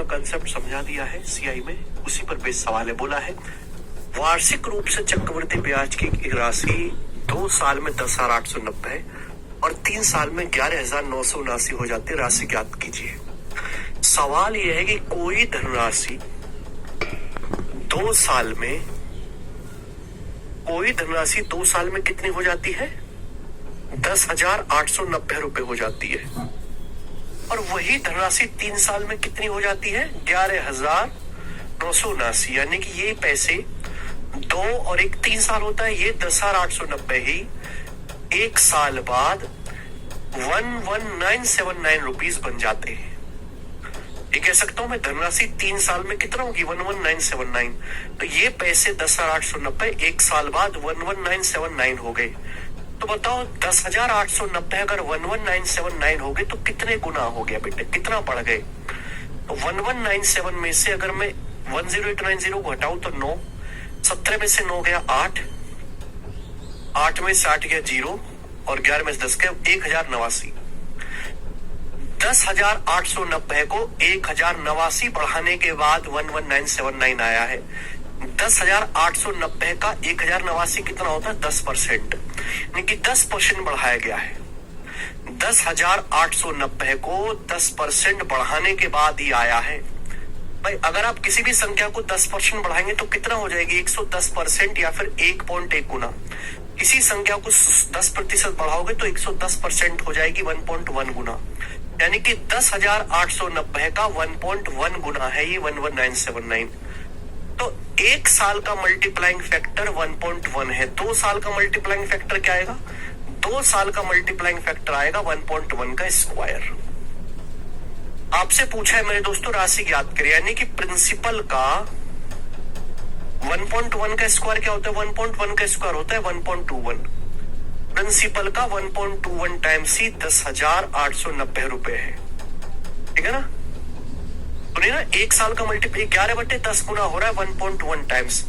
का कंसेप्ट समझा दिया है सीआई में, उसी पर बेस सवाल है। बोला है वार्षिक रूप से चक्रवृद्धि ब्याज की एक राशि 2 साल में 10,890 और 3 साल में 11,979 हो जाती है, राशि ज्ञात कीजिए। सवाल यह है कि कोई धनराशि 2 साल में कितनी हो जाती है? 10,890 रुपए हो जाती है, और वही धनराशि 3 साल में कितनी हो जाती है? 11,979। यानी कि ये पैसे 2 और 1 3 साल होता है, ये 10,890 ही 1 साल बाद 11,979 रुपीज बन जाते हैं। ये कह सकता हूं मैं धनराशि 3 साल में कितना होगी? 11,979। तो ये पैसे 10,890 1 साल बाद 11,979 हो गए। तो बताओ 10,890 अगर 11,979 हो गए तो कितने गुना हो गया बेटे, कितना बढ़ गए? तो 1197 में से अगर मैं 10890 को हटाऊं तो 9, 17 में से 9 गया 8, 8 में से 8 गया 0 और 11 में से 10 गया 1,089। 10,890 को 1,089 बढ़ाने के बाद 11,979 आया है। 10,890 का 1,089 कितना होता है? 10%, यानी कि 10% बढ़ाया गया है। 10,890 को 10% बढ़ाने के बाद ही आया है। भाई अगर आप किसी भी संख्या को 10% बढ़ाएंगे तो कितना हो जाएगी? 110% या फिर 1.1 गुना। किसी संख्या को 10% बढ़ाओगे तो 110% हो जाएगी 1.1 गुना, यानी कि 10,890 का 1.1 गुना है ये 11,979। तो 1 साल का मल्टीप्लाइंग फैक्टर 1.1 है। 2 साल का मल्टीप्लाइंग फैक्टर क्या आएगा? 2 साल का मल्टीप्लाइंग फैक्टर आएगा 1.1 का स्क्वायर। आपसे पूछा है मेरे दोस्तों राशि ज्ञात करें, यानी कि प्रिंसिपल का 1.1 का स्क्वायर क्या होता है? 1.1 का स्क्वायर होता है 1.21। प्रिंसिपल का 1.21 टाइम्स ही 10,890 रुपए है, ठीक है ना? सुनिए ना, 1 साल का मल्टीप्लाई 11/10 गुना हो रहा है 1.1 टाइम्स।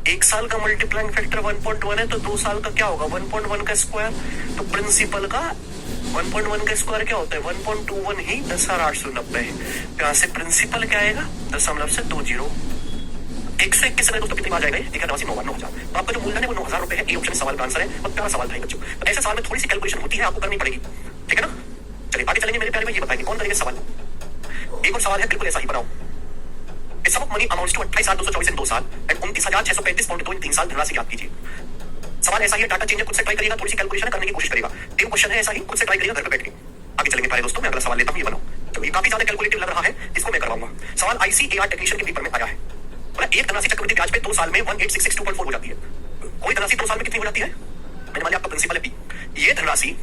1 साल का मल्टीप्लाइंग फैक्टर 1.1 है तो 2 साल का क्या होगा? 1.1 का स्क्वायर। तो प्रिंसिपल का 1.1 का स्क्वायर क्या होता है? 1.21 ही 10,890 है। यहां से प्रिंसिपल क्या आएगा? 0.20। 121 में दोस्तों कितनी आ जाएगा? 9,000। तो आपका जो मूल्य है वो 9,000 रुपए है। ये ऑप्शन सवाल का आंसर है। और प्यारा सवाल था बच्चों। तो ऐसे सवाल में थोड़ी सी कैलकुलेशन होती है, आपको करनी पड़ेगी, ठीक है ना? चलिए आगे चलेंगे मेरे प्यारे में, ये बताएंगे कौन करेंगे सवाल। एक और सवाल है, बिल्कुल ऐसा ही बनाओ। सम ऑफ मनी अमाउंट्स टू 28,224 इन 2 साल एंड 29,635.2 इन 3 साल। धनराशि ज्ञात कीजिए। सवाल ऐसा ही है, डाटा चेंज खुद से ट्राई करिएगा, थोड़ी सी कैलकुलेशन करने की कोशिश करेगा। सेम क्वेश्चन है, ऐसा ही खुद से ट्राई करिएगा घर पे बैठ के। आगे चलेंगे प्यारे दोस्तों, मैं अगला सवाल लेता हूं, ये बनाओ। चलो ये काफी ज्यादा कैलकुलेटिव लग रहा है, इसको मैं करवाऊंगा। सवाल ICAR टेक्नीशियन के पेपर में आया है। बोला एक धनराशि चक्रवृद्धि ब्याज पे 2 साल में 18,662.4 हो जाती है। कोई धनराशि 2 साल में कितनी हो जाती है? मैंने मान लिया आपका प्रिंसिपल है P। ये धनराशि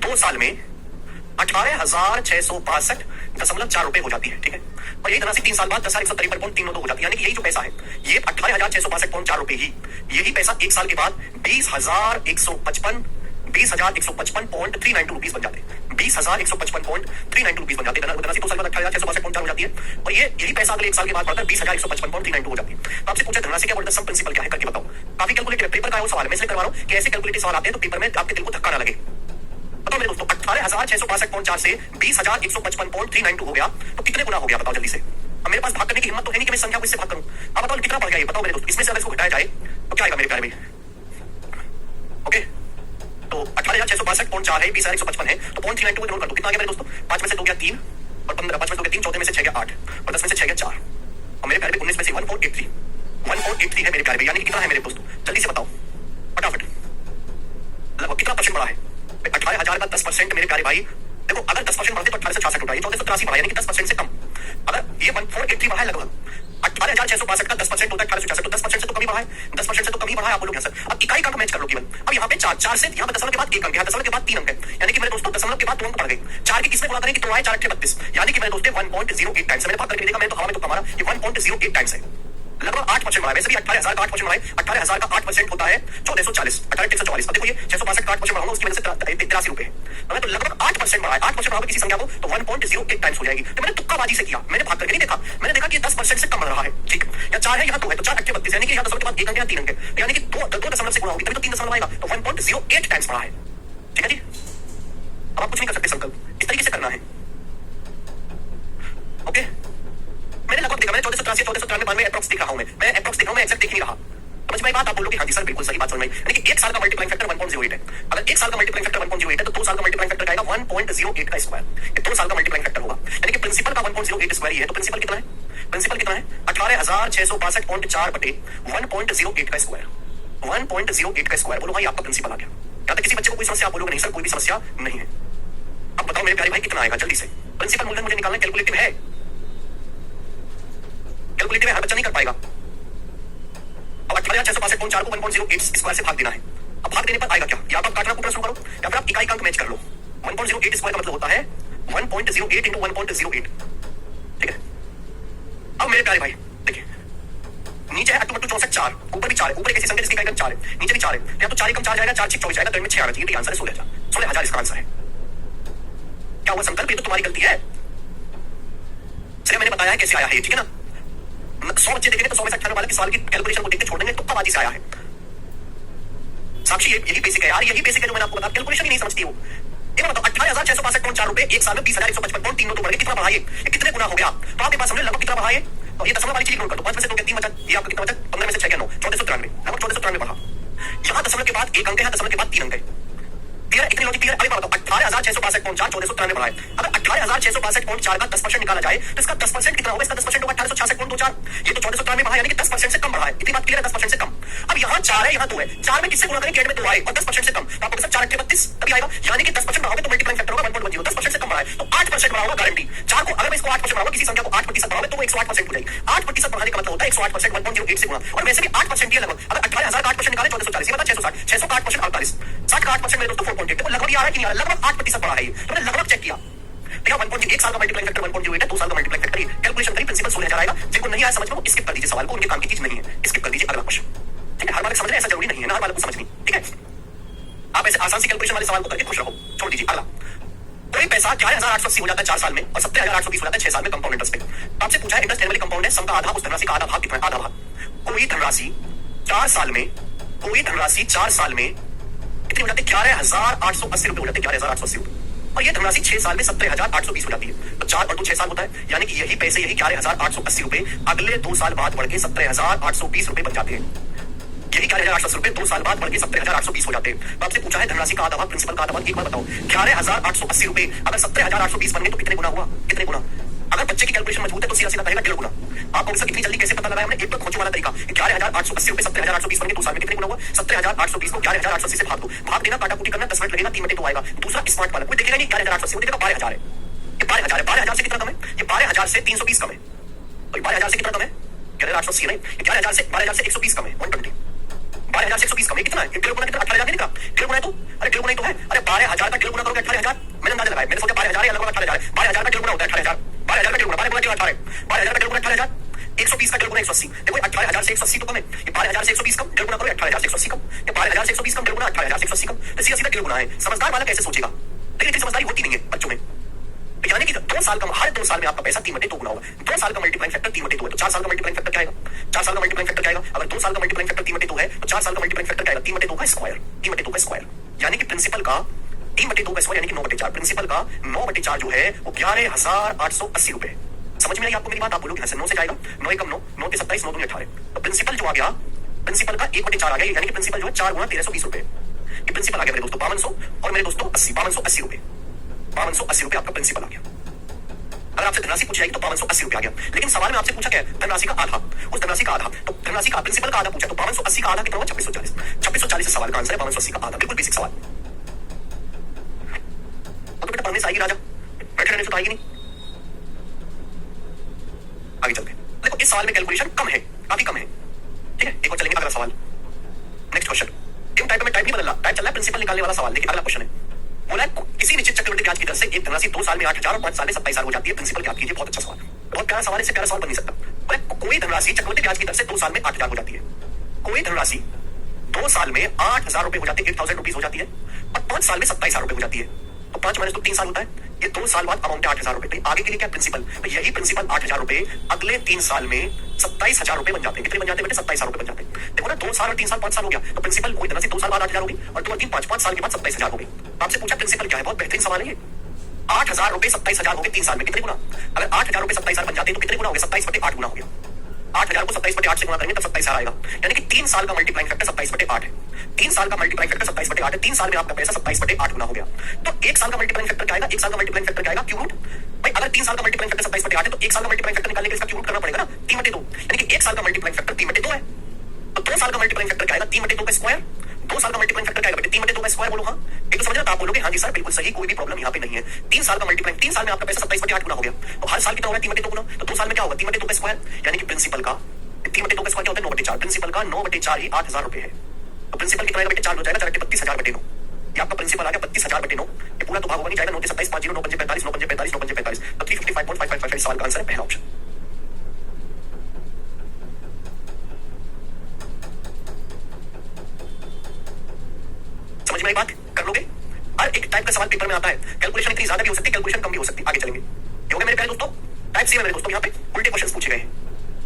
2 साल में 18,662.4 रुपए हो जाती है, ठीक है? और यही धनराशि 3 साल बाद 10,173.392 हो जाती है, यानी कि यही जो पैसा है ये 18,662.4 रुपए ही, यही पैसा 1 साल के बाद 20,155.392 रुपीज बन जाते हैं। 20,155.392 रुपीज बन जाते हैं। धनराशि 2 साल बाद 18,662.4 हो जाती है, और ये यही पैसा अगले 1 साल के बाद बढ़कर 20,155.392 हो जाती है। तो आपसे पूछा धनराशि क्या बोलता है, सम प्रिंसिपल क्या है, करके बताओ। काफी कैलकुलेटिव पेपर का है वो सवाल, मैं इसलिए करवा रहा हूं कि ऐसे कैलकुलेटिव सवाल आते हैं तो पेपर में आपके दिल को धक्का ना लगे। बताओ मेरे दोस्तों, 18,662.4 से 20,155.392 हो गया तो कितने गुना हो गया? बताओ जल्दी से। अब मेरे पास भाग करने की हिम्मत तो है नहीं कि मैं संख्या को इससे भाग करूं। अब बताओ कितना बढ़ गया ये, बताओ मेरे दोस्तों। इसमें से अगर इसको घटाया जाए तो क्या आएगा मेरे प्यारे में? ओके, तो 18,662.4 है, 20,155 है, तो 0.392 को कर दो, कितना आ गया मेरे दोस्तों? 5 में से 2 गया 3 और 15, 5 में से 2 गया 3, 14 में से 6 गया 8 और 10 में से 6 गया 4 और मेरे प्यारे में 19 में से 1483 है मेरे प्यारे में, यानी कि कितना है मेरे दोस्तों? जल्दी से बताओ फटाफट, लगभग कितना परसेंट बढ़ा है? 18,000 का 10% मेरे प्यारे भाई। देखो अगर 10% बढ़ते तो 18,662 उठा, ये 1483 बढ़ा, यानी कि 10% से कम। अगर ये 1483 बढ़ा है लगभग, 18,662 का 10% होता है 1866, तो 10% से तो कमी बढ़ा है, 10% से तो कमी बढ़ा है। आप बोलोगे सर अब इकाई का मैच कर लो केवल। अब यहाँ पे 4 से यहाँ पे दशमलव के बाद 1 अंक है, दशमलव के बाद 3 अंक है, यानी कि मेरे दोस्तों दशमलव के बाद 2 अंक बढ़ गए। 4 की किसमें गुणा करें कि 3 आए 4 8 32, यानी कि मेरे दोस्तों 1.08 टाइम्स। मैंने बात करके देखा, मैंने तो हवा में तो हमारा ये 1.08 टाइम्स है, लगभग 8% बढ़ा है। वैसे भी 18,000 का 8% बढ़ा है, 18,000 का 8% होता है 1440, 18,144। अब देखो ये 662 का 8% बढ़ाऊंगा, उसकी वजह से 83 रुपए है, तो लगभग 8% बढ़ा है। 8% बढ़ा किसी संख्या को तो 1.08 टाइम्स हो जाएगी। तो मैंने तुक्काबाजी से किया, मैंने भाग करके नहीं देखा, मैंने देखा कि 10% से कम रहा है, ठीक है? या 4 है यहाँ 2 है, तो 4 8 32, यानी कि यहाँ दशमलव के बाद 1 अंक है, 3 अंक है, यानी कि 2 दशमलव से गुणा होगी तभी तो 3 दशमलव आएगा, तो 1.08 टाइम्स बढ़ा है, ठीक है जी? अब आप कुछ नहीं कर सकते, संकल्प इस तरीके से करना है। ओके, 1383 1493 अप्रॉक्स दिख रहा हूं मैं अप्रॉक्स दिख रहा हूं, मैं एग्जैक्ट देख नहीं रहा। समझ में बात? आप बोलोगे हाँ जी सर बिल्कुल सही बात समझ में। यानी कि 1 साल का मल्टीप्लाइंग फैक्टर 1.08 है। अगर 1 साल का मल्टीप्लाइंग फैक्टर 1.08 है तो 2 साल का मल्टीप्लाइंग फैक्टर आएगा 1.08 का स्क्वायर। ये 2 साल का मल्टीप्लाइंग फैक्टर होगा। यानी कि प्रिंसिपल का 1.08 स्क्वायर ही है, तो प्रिंसिपल कितना है? प्रिंसिपल कितना है? 18,662.4 बटे 1.08 का स्क्वायर। 1.08 का स्क्वायर बोलो भाई, आपका प्रिंसिपल आ गया। या तो किसी बच्चे को कोई समस्या, आप बोलोगे नहीं सर कोई भी समस्या नहीं है। अब बताओ मेरे प्यारे भाई कितना आएगा जल्दी से। प्रिंसिपल मूलधन मुझे निकालना, कैलकुलेटिव है, कैलकुलेटिव है, हर बच्चा नहीं कर पाएगा। अब 18,662.4 को 1.08 स्क्वायर से भाग देना है। अब भाग देने पर आएगा क्या? या तो आप काटना कूटना शुरू करो या फिर आप इकाई का अंक मैच कर लो। 1.08 स्क्वायर का मतलब होता है 1.08 इंटू 1.08। ठीक है। अब मेरे प्यारे भाई देखिए, नीचे है 8 2 64 4, ऊपर भी 4 है, ऊपर एक ऐसी संख्या जिसकी इकाई का 4 है, नीचे भी 4 है। या तो 4 कम 4 जाएगा, 4 6 24 जाएगा, तो में 6 आना चाहिए। तो आंसर है 16,000। 16,000 इसका आंसर है। क्या हुआ संकल्प? ये तो तुम्हारी गलती है। चलिए मैंने बताया है कैसे आया है, ठीक है ना। 100 बच्चे देखेंगे तो 100 में से 98 वाले की सवाल की कैलकुलेशन को देखते छोड़ देंगे, तुक्का बाजी से आया है। साक्षी यही बेसिक है यार, यही बेसिक है जो मैंने आपको बताया। कैलकुलेशन ही नहीं समझती हो। ये बताओ 18,662.4 रुपए एक साल में 20,155 3 तो बढ़ गए, कितना बढ़ा ये कितने गुना हो गया? तो आपके पास समझ लगभग कितना बढ़ा ये। तो ये दशमलव वाली चीज नोट कर दो। 5 में से 2 3 बचा, ये आपका कितना बचा? 15 में से 6 क्या 9 1493, लगभग 1493 बढ़ा। यहां दशमलव के बाद 1 अंक है, दशमलव के बाद 3 अंक है। क्लियर? इतनी लॉजिक क्लियर? अभी बताओ 18,662.4 1493 बढ़ा है। अगर 18,662.4 का 10% निकाला जाए तो इसका 10% कितना होगा? इसका 10% होगा 1866.24। ये तो 1493 बढ़ा, यानी कि 10% से कम बढ़ा है। इतनी बात क्लियर है? 10% से कम। अब यहाँ 4 है, यहाँ 2 है, 4 में किससे गुणा करें? 8 में 2 आए और 10% से कम, तो आपको 4 8 32 तभी आएगा। यानी कि 10% बढ़ाओगे तो मल्टीप्लाइंग फैक्टर होगा 1.10। 10% से कम बढ़ा है तो 8% बढ़ा होगा, गारंटी। 4 को अगर मैं इसको 8% बढ़ाऊंगा, किसी संख्या को 8% बढ़ाऊंगा तो वो 108% हो जाएगी। 8% बढ़ाने का मतलब होता है 108% 1.08 से गुणा। और वैसे भी 8% ही लगभग। अगर 18,000 का 8% निकाले 1440, ये बता 660, 600 का 8% 48, 60 का 8% मेरे दोस्तों 4.8। तो लगभग आ रहा है कि नहीं आ रहा? लगभग 8% बढ़ा है ये, तो मैंने लगभग चेक किया। तो 1 साल का मल्टीप्लाइंग फैक्टर 1.08 है, 2 साल का मल्टीप्लाइंग फैक्टर कैलकुलेशन करी, प्रिंसिपल 16,000 आएगा। जिनको नहीं आया समझ में वो स्किप कर दीजिए सवाल को, उनके काम की चीज नहीं है, स्किप कर दीजिए अगला क्वेश्चन। ठीक है, हर बार समझना ऐसा जरूरी नहीं है ना, हर बार को समझनी। ठीक है, आप ऐसे आसान से कैलकुलेशन वाले सवाल को करके खुश रहो, छोड़ दीजिए। अगला, कोई पैसा 4,880 हो जाता है 4 साल में और 17,820 हो जाता है 6 साल में कंपाउंड इंटरेस्ट पे। आपसे पूछा है इंटरेस्ट एनुअली कंपाउंड है, सम का आधा, उस धनराशि का आधा भाग कितना है? आधा भाग। कोई धनराशि 4 साल में, कोई धनराशि 4 साल में कितनी हो जाती है? 11,880 रुपए हो जाते हैं, 11,880 रुपए। और ये धनराशि 6 साल में 17,820 हो जाती है। तो 4 और 2 6 साल होता है, यानी कि यही पैसे, यही 11,880 रुपए अगले 2 साल बाद बढ़ के 17,820 रुपए बन जाते हैं। यही 11,880 रुपए 2 साल बाद बढ़ के 17,820 हो जाते हैं। तो आपसे पूछा है धनराशि का आधा भाग, प्रिंसिपल का आधा भाग। एक बार बताओ, 11,880 रुपए अगर 17,820 बन गए तो कितने गुना हुआ? कितने गुना? अगर बच्चे की कैलकुलेशन मजबूत है तो सीधा सीधा कहेगा 1.5 गुना। आपको इसका कितनी जल्दी कैसे पता लगाया हमने? एक तो खोजो वाला तरीका। 11,880 रुपए 17,820 बन गए 2 साल में, कितने गुना हुआ? 17,820 को 11,880 से भाग दो। भाग देना, काटा कुटी करना, 10 मिनट लगेगा, 3 मिनट तो आएगा। दूसरा स्मार्ट वाला, कोई देखेगा नहीं 11,880, वो देखेगा 12,000 है। ये 12,000 है, 12,000 से कितना कम है? ये 12,000 से 320 कम है। तो 12,000 से कितना कम है? 11,880 नहीं, 11,000 से 120 कम है, 120। 12,000 से 120 कम है, कितना है? डेढ़ गुना कितना? 18,000 नहीं निकला? डेढ़ गुना है तो, अरे डेढ़ गुना ही तो है। अरे 12,000 का डेढ़ गुना करोगे 18,000। मैंने अंदाजा लगाया, मैंने सोचा 12,000 है, लगभग 18,000 है। 12,000 का डेढ़ गुना होता है 18,000। 12,000 का डेढ़ गुना, 12 गुना 18, 12,000 का डेढ़ गुना 18,000, 120 का डेढ़ गुना 180। देखो 18,000 से 180 तो कम है, ये 12,000 से 120 कम, डेढ़ गुना करो 18,000 से 180 कम, ये 12,000 से 120 कम, डेढ़ गुना 18,000 से 180 कम। तो सीधा सीधा डेढ़ गुना है। समझदार वाला कैसे सोचेगा? लेकिन इतनी समझदारी होती नहीं है बच्चों में। यानी कि 2 साल का, हर 2 साल में आपका पैसा 3/2 गुना होगा। 2 साल का मल्टीप्लाइंग फैक्टर 3/2 है, तो 4 साल का मल्टीप्लाइंग फैक्टर क्या आएगा? 4 साल का मल्टीप्लाइंग फैक्टर क्या आएगा? अगर 2 साल का मल्टीप्लाइंग फैक्टर 3/2 है तो 4 साल का मल्टीप्लाइंग फैक्टर क्या आएगा? 3/2 का स्क्वायर, 3/2 का स्क्वायर। यानी कि प्रिंसिपल का 3/2 का स्क्वायर यानी कि 9/4। प्रिंसिपल का 9/4 जो है वो 11,880 रुपए। समझ में आई आपको मेरी बात? आप बोलोगे 9 से जाएगा, 9 कम 9, 9 के 27, 9 दूनी 18। तो प्रिंसिपल जो आ गया, प्रिंसिपल का 1/4 आ गया, यानी कि प्रिंसिपल जो है 4 गुना 1,320 रुपए। ये प्रिंसिपल आ गया मेरे दोस्तों 5200 और मेरे दोस्तों 80, 5280 रुपए। 5280 रुपए आपका प्रिंसिपल आ गया। अगर आपसे धनराशि पूछी जाएगी तो 5280 रुपए आ गया। लेकिन सवाल में आपसे पूछा क्या है? धनराशि का आधा, उस धनराशि का आधा। तो धनराशि का प्रिंसिपल का आधा पूछा, तो 5280 का आधा कितना हुआ? 2640। 2640 से सवाल का आंसर है 5280 का आधा। बिल्कुल बेसिक सवाल। तो बेटा पढ़ने से आएगी राजा, बैठे रहने से तो आएगी नहीं। आगे चलते देखो, इस सवाल में कैलकुलेशन कम है, काफी कम है। ठीक है, एक और चलेंगे अगला सवाल। नेक्स्ट क्वेश्चन, इन टाइप में टाइप नहीं बदला, टाइप चल रहा है प्रिंसिपल निकालने वाला सवाल। देखिए अगला क्वेश्चन है, बोला किसी निश्चित चक्रवृद्धि ब्याज की दर से एक धनराशि 2 साल में 8,000 और 5 साल में 27,000 हो जाती है, प्रिंसिपल ज्ञात कीजिए। बहुत अच्छा सवाल, बहुत प्यारा सवाल, इससे प्यारा सवाल बन नहीं सकता। कोई धनराशि चक्रवृद्धि ब्याज की दर से 2 साल में 8,000 हो जाती है। कोई धनराशि 2 साल में 8,000 रुपए हो जाती है, 8,000 रुपीज हो जाती है, और 5 साल में 27,000 रुपए हो जाती है। तो 5 माइनस 2 3 साल होता है, ये 2 साल बाद अमाउंट है 8,000 रुपए। आगे के लिए क्या प्रिंसिपल? तो यही प्रिंसिपल 8,000 रुपए अगले 3 साल में 27,000 रुपए बन जाते हैं। कितने बन जाते हैं बेटे? 27,000 रुपए बन जाते हैं। देखो ना, 2 साल और 3 साल 5 साल हो गया, तो प्रिंसिपल कोई धनराशि 2 साल बाद 8,000 होगी और 2 और 3 5 साल के बाद 27,000 हो गई। आपसे पूछा प्रिंसिपल क्या है? बहुत बेहतरीन सवाल है ये। 8,000 रुपए 27,000 हो गए 3 साल में, कितने गुना? अगर 8,000 रुपए 27,000 बन जाते हैं तो कितने गुना हो गए? 27/8 गुना हो गया। 8,000 को 27/8 से गुणा करेंगे तब 27,000 आएगा। यानी कि 3 साल का मल्टीप्लाइंग फैक्टर 27/8 है। 3 साल का मल्टीप्लाइंग फैक्टर 27/8 है। 3 साल में आपका पैसा 27/8 गुना हो गया। तो 1 साल का मल्टीप्लाइंग फैक्टर क्या आएगा? 1 साल का मल्टीप्लाइंग फैक्टर क्या आएगा? Cube root. भाई अगर 3 साल का मल्टीप्लाइंग फैक्टर 27/8 है तो 1 साल का मल्टीप्लाइंग फैक्टर निकालने के लिए इसका क्यूब रूट करना पड़ेगा ना, 3/2। यानी कि 1 साल का मल्टीप्लाइंग फैक्टर 3/2 है। तो 2 साल का मल्टीप्लाइंग फैक्टर क्या आएगा? 3/2 का स्क्वायर। 2 साल का मल्टीप्लाइंग फैक्टर क्या आएगा बेटे? 3/2 का स्क्वायर। बोलो हाँ। एक तो समझ रहे हो? आप बोलोगे हाँ जी सर बिल्कुल सही, कोई भी प्रॉब्लम यहाँ पे नहीं है। 3 साल का मल्टीप्लाइंग, 3 साल में आपका पैसा 27/8 गुना हो गया। तो हर साल कितना होगा? 3/2 गुना। तो 2 साल में क्या होगा? 3/2 का स्क्वायर। यानी कि प्रिंसिपल का 3/2 का स्क्वायर क्या होता है? 9/4। प्रिंसिपल का 9/4 ही 8,000 रुपए है। तो प्रिंसिपल कितना आएगा बेटे? 4 हो जाएगा, 32,000/9। ये आपका प्रिंसिपल आ गया 32,000/9। ये पूरा तो भाग होगा नहीं जाएगा। 9 27 5 0 9 5 45 9 5 45 9 5 45। तो 355.555 सवाल का आंसर है पहला ऑप्शन। समझ में आई बात? कर लोगे? हर एक टाइप का सवाल पेपर में आता है। कैलकुलेशन इतनी ज्यादा भी हो सकती है, कैलकुलेशन कम भी हो सकती है। आगे चलेंगे। ये हो गया मेरे प्यारे दोस्तों। टाइप सी में मेरे दोस्तों यहाँ पे उल्टे क्वेश्चंस पूछे गए हैं।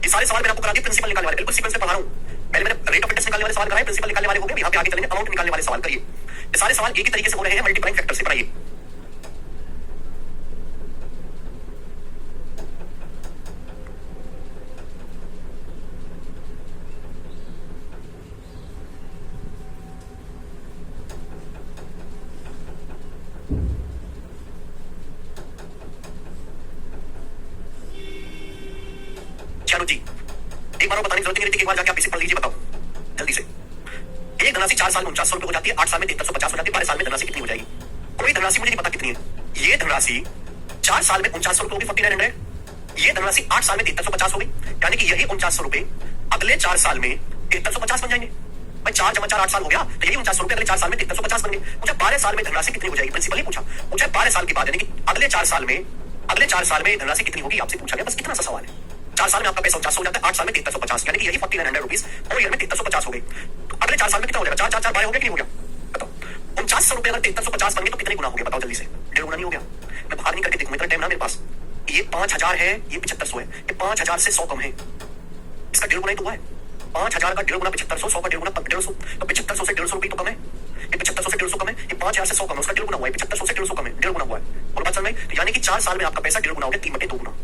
ये सारे सवाल मैंने आपको करा दिए प्रिंसिपल निकालने वाले, बिल्कुल सीक्वेंस से पढ़ा रहा हूं। पहले मैंने रेट ऑफ इंटरेस्ट निकालने वाले सवाल कराए, प्रिंसिपल निकालने वाले हो गए। यहाँ पे आगे चलेंगे अमाउंट निकालने वाले सवाल करिए। ये सारे सवाल एक ही तरीके से हो रहे हैं, मल्टीप्लाइंग फैक्टर से पढ़ाइए। चलो जी, एक बार बताने की जरूरत नहीं रहती, एक बार जाके आप इसे पढ़ लीजिए। बताओ जल्दी से। एक धनराशि 4 साल में 4900 रुपए हो जाती है, 8 साल में 7350 हो जाती है, 12 साल में धनराशि कितनी हो जाएगी? कोई धनराशि मुझे नहीं पता कितनी है। ये धनराशि 4 साल में 4900 रुपए होगी, 4900। ये धनराशि 8 साल में 7350 होगी, यानी कि यही 4900 रुपए अगले 4 साल में 7350 बन जाएंगे। भाई 4 × 4 8 साल हो गया, तो यही 4900 रुपए अगले 4 साल में 7350 बन गए। मुझे 12 साल में धनराशि कितनी हो जाएगी? प्रिंसिपल ने पूछा। मुझे 12 साल के बाद यानी कि अगले 4 साल में धनराशि कितनी होगी आपसे पूछा गया। बस इतना सा सवाल है। 4 साल में आपका पैसा 4900 हो जाता है, 8 साल में 7350, यानी कि यही 4900 रुपीज और ईयर में 7350 हो गए। तो अगले 4 साल में कितना हो जाएगा? 4 4 4 12 हो गया कि नहीं हो गया? बताओ। 4900 रुपए अगर 7350 बन गए तो कितने गुना हो गया? बताओ जल्दी से। 1.5 गुना नहीं हो गया? मैं बाहर नहीं करके देखूं, इतना टाइम ना मेरे पास। ये 5000 है, ये 7500 है। ये 5000 से 100 कम है, इसका 1.5 गुना ही तो हुआ है। 5000 का 1.5 गुना 7500, 100 का 1.5 गुना 150। तो 7500 से 150 रुपए तो कम है। ये 7500 से 150 कम है। ये 5000 से 100 कम है, उसका 1.5 गुना हुआ है। 7500 से 150 कम है, 1.5 गुना हुआ है। और बात समझ में? तो यानी कि 4 साल में आपका पैसा 1.5 गुना हो गया, 3/2 गुना।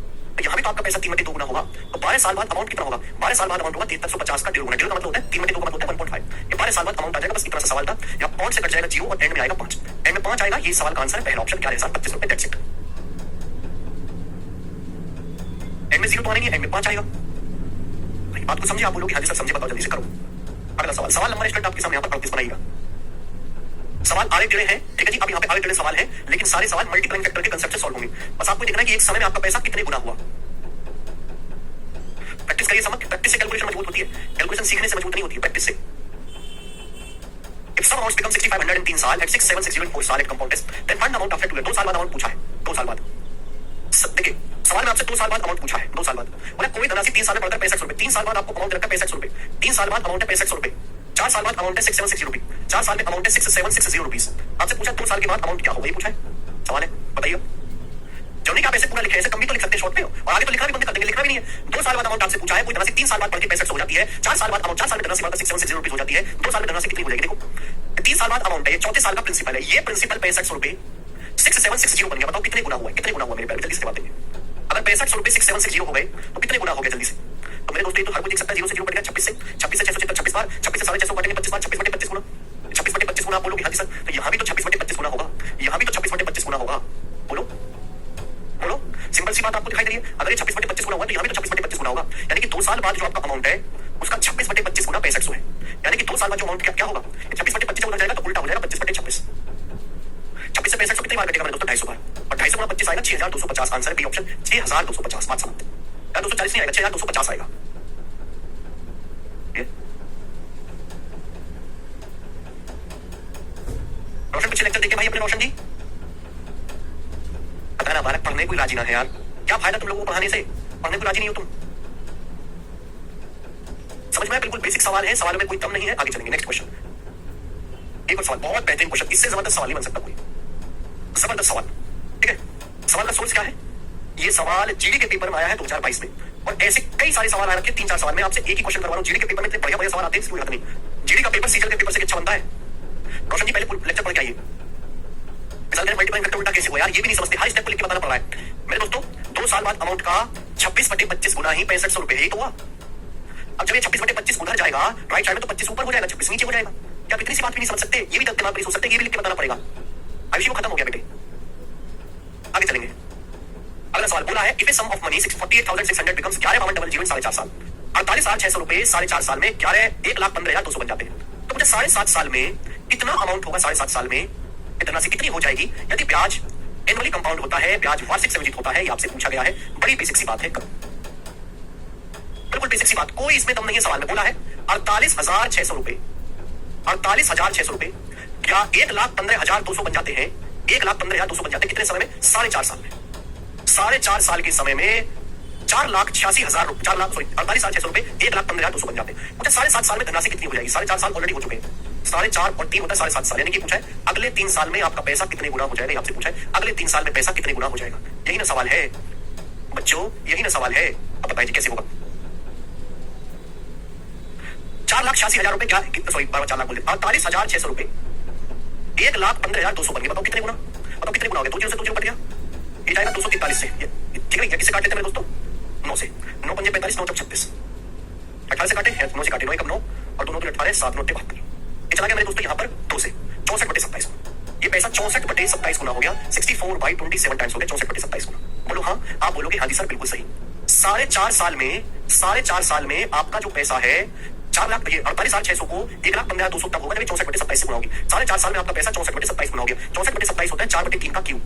यहाँ भी तो आपका पैसा 3/2 गुना होगा। तो 12 साल बाद अमाउंट कितना होगा? 12 साल बाद अमाउंट होगा 7350 का 1.5 गुना। 1.5 का मतलब होता है 3/2 का मतलब होता है 1.5। ये 12 साल बाद अमाउंट आ जाएगा। बस इतना सा सवाल था। यहाँ पॉइंट से कट जाएगा 0 और एंड में आएगा 5। एंड में 5 आएगा। ये सवाल का आंसर है पहला ऑप्शन 11,025 रुपए। That's it. एंड में 0 तो आने नहीं, एंड में 5 आएगा। बात को समझे? आप बोलोगे हाँ जी सर समझे, बताओ जल्दी से करो। अगला सवाल, सवाल नंबर स्टूडेंट आपके सामने यहाँ पर 38 बनाइएगा। सवाल आड़े टेढ़े हैं, ठीक है जी। अब यहाँ पे आड़े टेढ़े सवाल हैं, लेकिन सारे सवाल मल्टीप्लाइंग फैक्टर के कांसेप्ट से सॉल्व होंगे। बस आपको देखना है कि एक समय में आपका पैसा कितने गुना हुआ। प्रैक्टिस करिए, समझ। प्रैक्टिस से कैलकुलेशन मजबूत होती है, कैलकुलेशन सीखने से मजबूत नहीं होती है, प्रैक्टिस से। If sum amounts become 6500 in 3 साल and 6760 in 4 साल at compound test, then find the amount after 2 years। 2 साल बाद अमाउंट पूछा है, 2 साल बाद। देखिए सवाल में आपसे 2 साल बाद अमाउंट पूछा है, 2 साल बाद। बोला कोई धनराशि 3 साल में बढ़कर 6500 रुपए। 3 साल बाद आपको अमाउंट रखा है 6500 रुपए। 3 साल बाद अमाउंट है 6500 रुपए। 4 साल बाद अमाउंट है 6760 रुपए। 4 साल में अमाउंट है 6760 रुपीस। आपसे पूछा 2 साल के बाद अमाउंट क्या होगा, ये पूछा है। सवाल है, बताइए। जो नहीं आप ऐसे पूरा लिखे, ऐसे कम भी तो लिख सकते हैं शॉर्ट में, और आगे तो लिखना भी बंद कर देंगे, लिखना भी नहीं है। 2 साल बाद अमाउंट आपसे पूछा है, कोई धनराशि 3 साल बाद बढ़ के 6500 हो जाती है। 4 साल बाद अमाउंट, 4 साल में धनराशि बढ़कर 6760 रुपीस हो जाती है। 2 साल में धनराशि कितनी हो जाएगी? देखो 3 साल बाद अमाउंट है, 34 साल का प्रिंसिपल है। ये प्रिंसिपल 6500 रुपए 6760 बन गया। बताओ कितने गुना हुआ है? कितने गुना हुआ मेरे प्यारे? जल्दी से बात करिए। अगर 6500 रुपए 6760 हो गए तो कितने गुना हो गया? जल्दी से। तो मेरे दोस्तों ये तो हर कोई देख सकता है। 0 से 0 बढ़ गया 26 से 676 26 बार, 26 से 650 बढ़ेंगे 25 बार, 26/25 गुना। 26/25 गुना आप बोलोगे हाँ जी सर, तो यहाँ भी तो 26/25 गुना होगा, यहाँ भी तो 26/25 गुना होगा। बोलो बोलो, सिंपल सी बात आपको दिखाई दे रही है। अगर ये 26/25 गुना हुआ तो यहाँ भी तो 26/25 गुना होगा। यानी कि 2 साल बाद जो आपका अमाउंट है उसका 26/25 गुना 6500 है। यानी कि 2 साल बाद जो अमाउंट क्या होगा? 26/25 गुना जाएगा तो उल्टा हो जाएगा 25/26। 26 से 6500 कितनी बार कटेगा मेरे दोस्तों? 250 बार। और 250 गुना 25 आएगा 6250। आंसर है बी ऑप्शन 6250। बात समझ? या 240 नहीं आएगा, 6250 आएगा। रोशन कुछ लेक्चर देखे भाई अपने रोशन जी? पता ना बालक पढ़ने कोई राजी ना है यार। क्या फायदा तुम लोगों को पढ़ाने से? पढ़ने को राजी नहीं हो तुम। समझ में? बिल्कुल बेसिक सवाल है, सवालों में कोई कम नहीं है। आगे चलेंगे, नेक्स्ट क्वेश्चन। एक और सवाल, बहुत बेहतरीन क्वेश्चन, इससे जबरदस्त सवाल नहीं बन सकता कोई। जबरदस्त सवाल, ठीक है। सवाल का सोर्स क्या है? ये सवाल जीडी के पेपर में आया है 2022 में, और ऐसे कई सारे सवाल आ रखे हैं। 3-4 सवाल में आपसे एक ही क्वेश्चन करवा रहा हूं। जीडी के पेपर में इतने बढ़िया बढ़िया सवाल आते हैं, इसकी कोई बात नहीं। जीडी का पेपर सीजल के पेपर से अच्छा बनता है। रोशन जी पहले लेक्चर पढ़ के आइए। मल्टीप्लाइंग फैक्टर उल्टा कैसे हुआ यार? ये भी नहीं समझते, हर स्टेप को लिख के बताना पड़ रहा है। मेरे दोस्तों 2 साल बाद अमाउंट का 26/25 गुना ही 6500 रुपए, यही तो हुआ। अब जब ये 26/25 उधर जाएगा, राइट साइड में, तो 25 ऊपर हो जाएगा, 26 नीचे हो जाएगा। क्या आप इतनी सी बात भी नहीं समझ सकते? ये भी दिमाग में सोच सकते, ये भी लिख के बताना पड़ेगा। आयुषी वो खत्म हो गया बेटे। आगे चलेंगे। अगला सवाल बोला है, if a sum of money 48,600 becomes 11,100 4.5 साल, 48,600 रुपए 4.5 साल में 1,15,200 बन जाते हैं। तो मुझे 7.5 साल में कितना अमाउंट होगा? 7.5 साल में इतना से कितनी हो जाएगी यदि ब्याज एनुअली कंपाउंड होता है, ब्याज वार्षिक संयोजित होता है? ये आपसे पूछा गया है। बड़ी बेसिक सी बात है, बिल्कुल बेसिक सी बात, कोई इसमें दम नहीं है। सवाल में बोला है 48,600 रुपए, 48,600 रुपए क्या 1,15,200 बन जाते हैं? 1,15,200 बन जाते हैं कितने समय में? 4.5 साल में। 4.5 साल के समय में 4,86,000 रुपए, 48,600 रुपए 1,15,200 बन जाते हैं। मुझे 7.5 साल में धनराशि कितनी हो जाएगी? 4.5 साल ऑलरेडी हो चुके हैं। 4.5 और 3 होता है 7.5 साल, यानी कि पूछा है अगले 3 साल में आपका पैसा कितने गुना हो जाएगा? आपसे पूछा है अगले 3 साल में पैसा कितने गुना हो जाएगा। यही ना सवाल है बच्चों, यही ना सवाल है। अब बताइए कैसे होगा? 4,86,000 रुपए क्या, सॉरी 4 लाख बोले, 48,600 रुपए 1,15,200 बन गए। बताओ कितने गुना? बताओ कितने गुना हो गए? 2 जीरो से 2 जीरो कट गया, ये जाएगा 243 से। ठीक है, किससे काट लेते हैं मेरे दोस्तों? 9 से। 9 पंजे 45, 9 चौक 36, 18 से काटे, 9 से काटे, 9 एकम 9 और 2 9 18, 7 9 72। ये चला गया मेरे दोस्तों यहाँ पर 2 से 64/27। ये पैसा 64/27 गुना हो गया। 64/27 टाइम्स हो गया 64/27 गुना। बोलो हाँ, आप बोलोगे हाँ जी सर बिल्कुल सही। 4.5 साल में आपका जो पैसा है 48,600 को 1,15,200 तब होगा जब 64/27 से गुना होगी। 4.5 साल में आपका पैसा 64/27 गुना हो गया। 64/27 होता है 4/3 का क्यूब,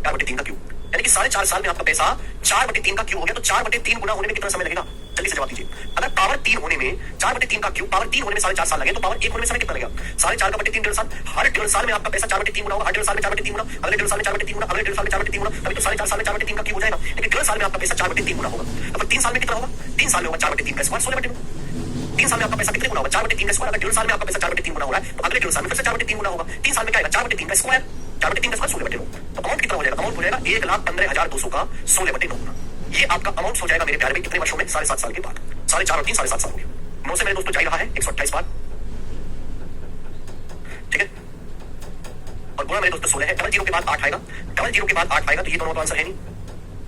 4/3 का क्यूब, यानी कि 4.5 साल में आपका पैसा 4/3 का क्यूब हो गया। तो 4/3 गुना होने में कितना समय लगेगा? जल्दी से जवाब दीजिए। अगर पावर 3 होने में 4/3 का क्यूब, पावर 3 होने में 4.5 साल लगे, तो पावर 1 होने में समय कितना लगेगा? 4.5 का 3 1.5 साल। हर 1.5 साल में आपका पैसा 4/3 गुना होगा। हर 1.5 साल में 4/3 गुना, अगले 1.5 साल में 4/3 गुना, अगले 1.5 साल में 4/3 गुना, तभी तो 4.5 साल में 4/3 का क्यूब हो जाएगा। लेकिन 1.5 साल में आपका पैसा 4/3 गुना होगा। तो 3 साल में कितना होगा? 3 साल में होगा 4/3 का स्क्वायर 16/9। 3 साल में आपका पैसा कितने गुना होगा? 4/3 का स्क्वायर। अगर 1.5 साल में आपका पैसा 4/3 गुना हो रहा है, तो अगले 1.5 साल में फिर से 4/3 गुना होगा। 3 साल में क्या आएगा? 4/3 का स्क्वायर, 4/3 का स्क्वायर 16/9। तो अमाउंट कितना हो जाएगा? अमाउंट हो जाएगा 1,15,200 का 16/9 गुना। ये आपका अमाउंट हो जाएगा मेरे प्यारे में कितने वर्षों में? 7.5 साल के बाद। 4.5 और 3 7.5 साल हो गए। 9 से मेरे दोस्तों जा रहा है 128 बार, ठीक है। और गुना मेरे दोस्तों 16 है। डबल जीरो के बाद 8 आएगा, डबल जीरो के बाद 8 आएगा, तो ये दोनों तो आंसर है नहीं।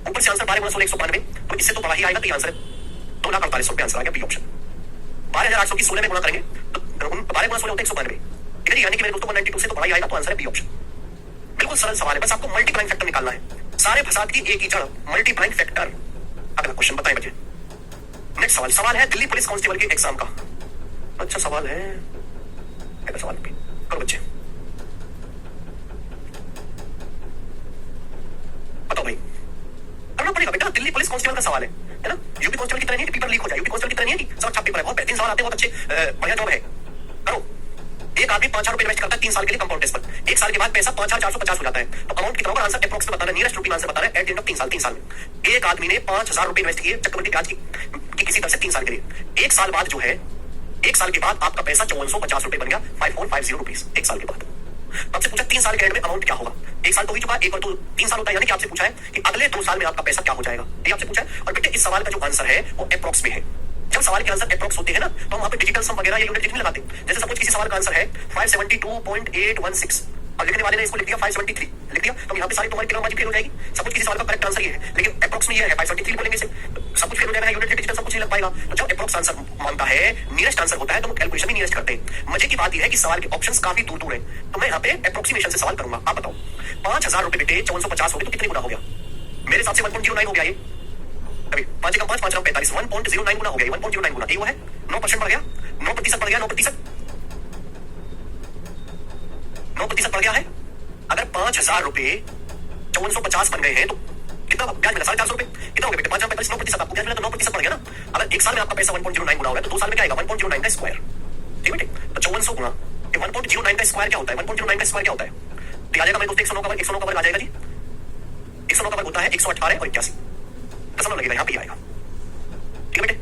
ऊपर से आंसर 12 गुना 16 192, तो इससे तो बड़ा ही आएगा। तो ये आंसर 2,48,000 रुपए आंसर आ गया, बी ऑप्शन। 12,800 की 16 में गुना करेंगे तो 12 गुना 16 होता है 192, इधर यानी कि मेरे दोस्तों 192 से तो बड़ा ही आएगा, तो आंसर है बी ऑप्शन। बिल्कुल सरल सवाल है, बस आपको मल्टीप्लाइंग फैक्टर निकालना है। सारे फसाद की एक ही जड़ मल्टीप्लाइंग फैक्टर। अगला क्वेश्चन बताएं बच्चे। नेक्स्ट सवाल है दिल्ली पुलिस कांस्टेबल के एग्जाम का। अच्छा सवाल है, अगला सवाल करो बच्चे, बताओ भाई। करना पड़ेगा बेटा, दिल्ली पुलिस कांस्टेबल का सवाल है ना। यूपी कांस्टेबल की तरह नहीं है कि पेपर लीक हो जाए, यूपी कांस्टेबल की तरह नहीं है कि सब अच्छा पेपर है, बहुत बेहतरीन सवाल आते हैं, बहुत अच्छे, बढ़िया जॉब है। करो। एक आदमी 5,000 रुपए इन्वेस्ट करता है 3 साल के लिए कंपाउंड टेस्ट पर। 1 साल के बाद पैसा 5,450 हो जाता है। तो अमाउंट कितना होगा? आंसर अप्रॉक्स बताना, नियरेस्ट रूटीन आंसर बताना है। एट द एंड ऑफ 3 साल, 3 साल में एक आदमी ने 5,000 रुपए इन्वेस्ट किए चक्रवृद्धि ब्याज की किसी तरह से 3 साल के लिए। 1 साल बाद जो है, 1 साल के बाद आपका पैसा 5,450 रुपए बन गया, 5,450 रुपीज 1 साल के बाद। आपसे पूछा 3 साल के एंड में अमाउंट क्या होगा? 1 साल तो ही चुका, एक और तो 3 साल होता है, यानी कि आपसे पूछा है कि अगले 2 साल में आपका पैसा क्या हो जाएगा, ये आपसे पूछा है। और बेटे इस सवाल का जो आंसर है वो अप्रॉक्स में है। जब सवाल के आंसर अप्रॉक्स होते हैं ना, तो हम वहां पे डिजिटल सम वगैरह या यूनिट डिजिट नहीं लगाते। जैसे सपोज किसी सवाल का आंसर है 572.816 और लिखने वाले ने इसको लिख दिया 573 लिख दिया, तो यहाँ पे सारी तुम्हारी टिकटबाजी फेल हो जाएगी। सपोज किसी सवाल का करेक्ट आंसर ये है, लेकिन अप्रॉक्स में ये है 573 बोलेंगे इसे, सब कुछ फेल हो जाएगा, यूनिट डिजिटल सब कुछ नहीं लग पाएगा। तो जब अप्रॉक्स आंसर मानता है, नियरेस्ट आंसर होता है, तो कैलकुलेशन भी नियरेस्ट करते हैं। मजे की बात यह है कि सवाल के ऑप्शंस काफी दूर दूर है, तो मैं यहाँ पे अप्रोक्सीमेशन से सवाल करूंगा। आप बताओ 5,000 रुपए बेटे 5450 हो गए, तो कितने गुना हो गया? मेरे हिसाब से 1.09 हो गया ये। अभी 5 का 5 5 45 1.09 गुना हो गया, 1.09 गुना, ये वो है 9% बढ़ गया, 9% बढ़ गया, 9% बढ़ गया है। अगर 5,000 रुपए 5450 बन गए हैं तो कितना ब्याज मिला? 450 रुपए। कितना हो गया बेटे? 5,45 9% आपको ब्याज मिला, तो 9% बढ़ गया ना। अगर 1 साल में आपका पैसा 1.09 गुना हो गया, तो 2 साल में क्या आएगा? 1.09 का स्क्वायर, ठीक है बेटे। तो 5400 गुना 1.09 का स्क्वायर क्या होता है? 1.09 का स्क्वायर क्या होता है? तो आ जाएगा मेरे दोस्त 109 का वर्ग, 109 का वर्ग आ जाएगा जी। 109 का वर्ग होता है 118 और 81 दशमलव लगेगा, यहाँ पे आएगा, ठीक है बेटे।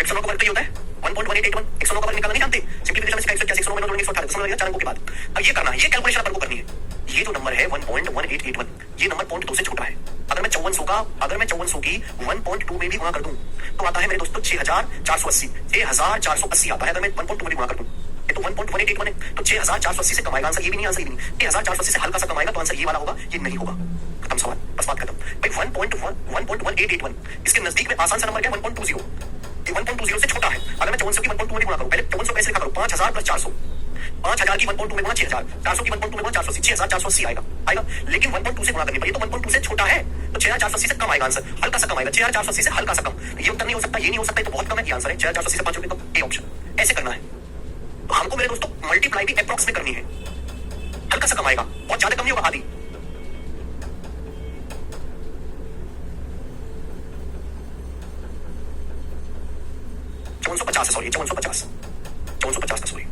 109 का वर्ग तो ये होता है 1.1881। 109 का वर्ग निकालना नहीं जानते? सिंपलीफिकेशन में 181 109 में 118 दशमलव लगेगा 4 अंकों के बाद। अब ये करना है, ये कैलकुलेशन अपन को करनी है। ये जो नंबर है 1.1881, ये नंबर 0.2 से छोटा है। अगर मैं 5400 की 1.2 में भी गुणा कर दूं तो आता है मेरे दोस्तों 6,480 आता है। अगर मैं 1.2 में भी गुणा कर दूं तो 1.181 है, तो 6,480 से कमाएगा आंसर। ये भी नहीं, आंसर ये भी नहीं। 6,480 से हल्का सा कमाएगा तो आंसर ये वाला होगा, ये नहीं होगा। खत्म सवाल, बस बात खत्म भाई। 1.1881 इसके नजदीक में आसान सा नंबर क्या है? 1.20। कि 1.20 से छोटा है। अगर मैं 5400 की 1.2 में गुणा करूं, पहले 5400 कैसे लिखा करूं, 5000 प्लस 400, 5000 की 1.2 में गुणा 6000, 400 की 1.2 में गुणा 480, 6480 आएगा आएगा। लेकिन 1.2 से गुणा करने पर ये तो 1.2 से छोटा है, तो 6480 से कम आएगा आंसर, हल्का सा कम आएगा। 6480 से हल्का सा कम, ये उत्तर नहीं हो सकता, ये नहीं हो सकता, तो बहुत कम है, ये आंसर है 6480 से 5 रुपए कम। ए ऑप्शन ऐसे करना है। तो हमको मेरे दोस्तों मल्टीप्लाई भी अप्रॉक्स में करनी है, हल्का सा कम आएगा, बहुत ज्यादा कम नहीं होगा, आधी। 5450 है, सॉरी 5450, 5450 था, सॉरी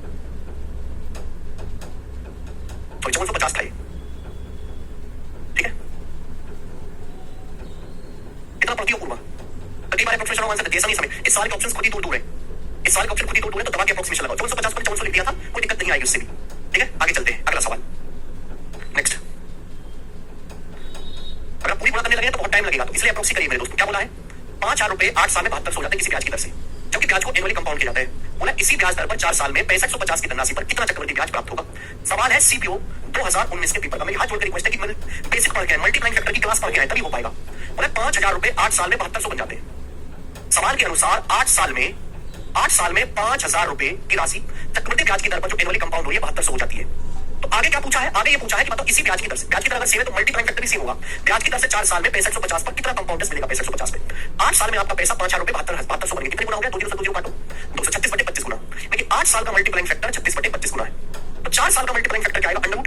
5450 था ये, ठीक है। कितना पड़ती हो पूर्वा, कई बार अप्रोक्सीमेशन आंसर देता नहीं समय, इस सवाल के ऑप्शंस खुद ही दूर है, इस सवाल के ऑप्शन खुद ही दूर है, तो दबा के अप्रोक्सीमेशन लगाओ। 5450 पर 5400 लिख दिया था, कोई दिक्कत नहीं आएगी उससे भी, ठीक है। आगे चलते हैं, अगला सवाल नेक्स्ट। अगर पूरी गुणा करने लगे तो बहुत टाइम लगेगा, तो इसलिए अप्रोक्सी करिए मेरे दोस्तों। क्या बोला है, 5000 रुपए 8 साल में 72 हो जाते हैं किसी ब्याज की दर से, जबकि ब्याज को एनुअली कंपाउंड किया जाता है। बोला इसी ब्याज दर पर 4 साल में 6550 की धनराशि पर कितना चक्रवृद्धि ब्याज प्राप्त होगा। सवाल है सीपीओ 2019 के पेपर का। मेरी हाथ जोड़कर रिक्वेस्ट है कि बेसिक पढ़ के आए, मल्टीप्लाइंग फैक्टर की क्लास पढ़ के आए, तभी हो पाएगा। बोला 5000 रुपए 8 साल में 7200 बन जाते हैं। सवाल के अनुसार 8 साल में 5000 रुपए की राशि चक्रवृद्धि ब्याज की दर पर जो एनुअली कंपाउंड हो रही है 7200 हो जाती है। तो आगे क्या पूछा है, आगे ये पूछा है कि मतलब इसी ब्याज की दर से, ब्याज की दर अगर सेम है तो मल्टीप्लाइंग फैक्टर भी सेम होगा। ब्याज की दर से 4 साल में 6550 पर कितना कंपाउंड इंटरेस्ट मिलेगा 6550 पे। 8 साल में आपका पैसा 5000 रुपए 7200 बन गया, कितने गुना हो गया, 2 0 काटो, 236/25 गुना। लेकिन 8 साल का मल्टीप्लाइंग फैक्टर 36/25 गुना है। तो 4 साल का मल्टीप्लाइंग फैक्टर क्या आएगा, अंडर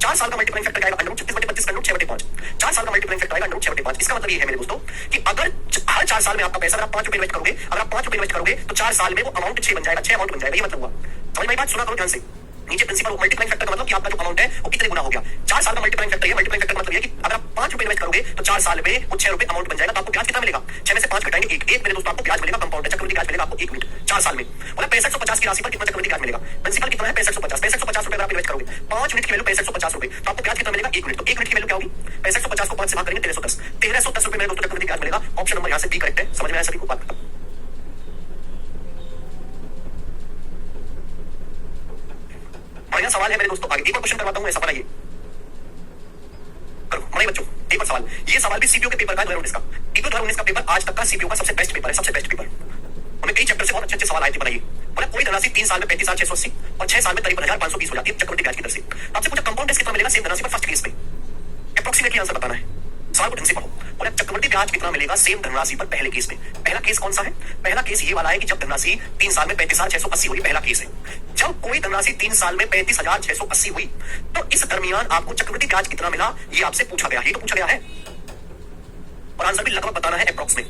4 साल का मल्टीप्लाइंग फैक्टर क्या आएगा, अंडर 36/25 का 6/5। 4 साल का मल्टीप्लाइंग फैक्टर आएगा अंडर 6/5। इसका मतलब ये है मेरे दोस्तों कि अगर हर 4 साल में आपका पैसा, अगर आप 5 रुपए इन्वेस्ट करोगे, अगर आप 5 रुपए इन्वेस्ट करोगे तो 4 साल में वो अमाउंट 6 बन जाएगा, 6 अमाउंट बन जाएगा। ये मतलब हुआ, समझ में बात, सुना करो ध्यान से। नीचे प्रिंसिपल मल्टीप्लाइंग फैक्टर का मतलब कि आपका जो अमाउंट है वो कितने गुना हो गया। 4 साल का मल्टीप्लाइंग फैक्टर है, मल्टीप्लाइंग फैक्टर का मतलब ये कि अगर आप 5 रुपए इन्वेस्ट करोगे तो 4 साल में वो 6 रुपए अमाउंट बन जाएगा, तो आपको ब्याज कितना मिलेगा, 6 में से 5 घटाएंगे 1 मेरे दोस्तों आपको ब्याज मिलेगा, कंपाउंड चक्रवृद्धि ब्याज मिलेगा आपको 1 मिनट 4 साल में। बोला 6550 की राशि पर कितना चक्रवृद्धि ब्याज मिलेगा। प्रिंसिपल कितना है 6550 रुपए अगर आप इन्वेस्ट करोगे, 5 मिनट की वैल्यू 6550 रुपए, तो आपको ब्याज कितना मिलेगा 1 मिनट। तो 1 मिनट की वैल्यू क्या होगी, 6550 को 5 से भाग करेंगे 1310 रुपए मेरे दोस्तों चक्रवृद्धि ब्याज मिलेगा। ऑप्शन नंबर यहां से बी करेक्ट है, समझ में आया सभी को बात। बढ़िया सवाल है मेरे दोस्तों। आगे एक और क्वेश्चन करवाता हूं, ऐसा बनाइए, करो हमारे बच्चों। एक और सवाल, ये सवाल भी सीपीओ के पेपर का 2019 का, सीपीओ 2019 का पेपर आज तक का सीपीओ का सबसे बेस्ट पेपर है, सबसे बेस्ट पेपर। हमें कई चैप्टर से बहुत अच्छे सवाल आए थे, बनाइए। बोला कोई धनराशि 3 साल में 35,680 और 6 साल में 53,520 हो जाती है चक्रवृद्धि ब्याज की दर से। आपसे पूछा कंपाउंड इंटरेस्ट कितना मिलेगा सेम धनराशि पर फर्स्ट केस में, अप्रोक्सीमेटली आंसर बताना है। सवाल को ढंग से पढ़ो। बोला चक्रवृद्धि ब्याज कितना मिलेगा सेम धनराशि पर पहले केस में। पहला केस कौन सा है, पहला केस ये वाला है कि जब धनराशि 3 साल में 35,680 हुई, पहला केस है। जब कोई धनराशि 3 साल में 35,680 हुई तो इस दरमियान आपको चक्रवृद्धि ब्याज कितना मिला, ये आपसे पूछा गया, ये तो पूछा गया है। और आंसर भी लगभग बताना है अप्रोक्स में।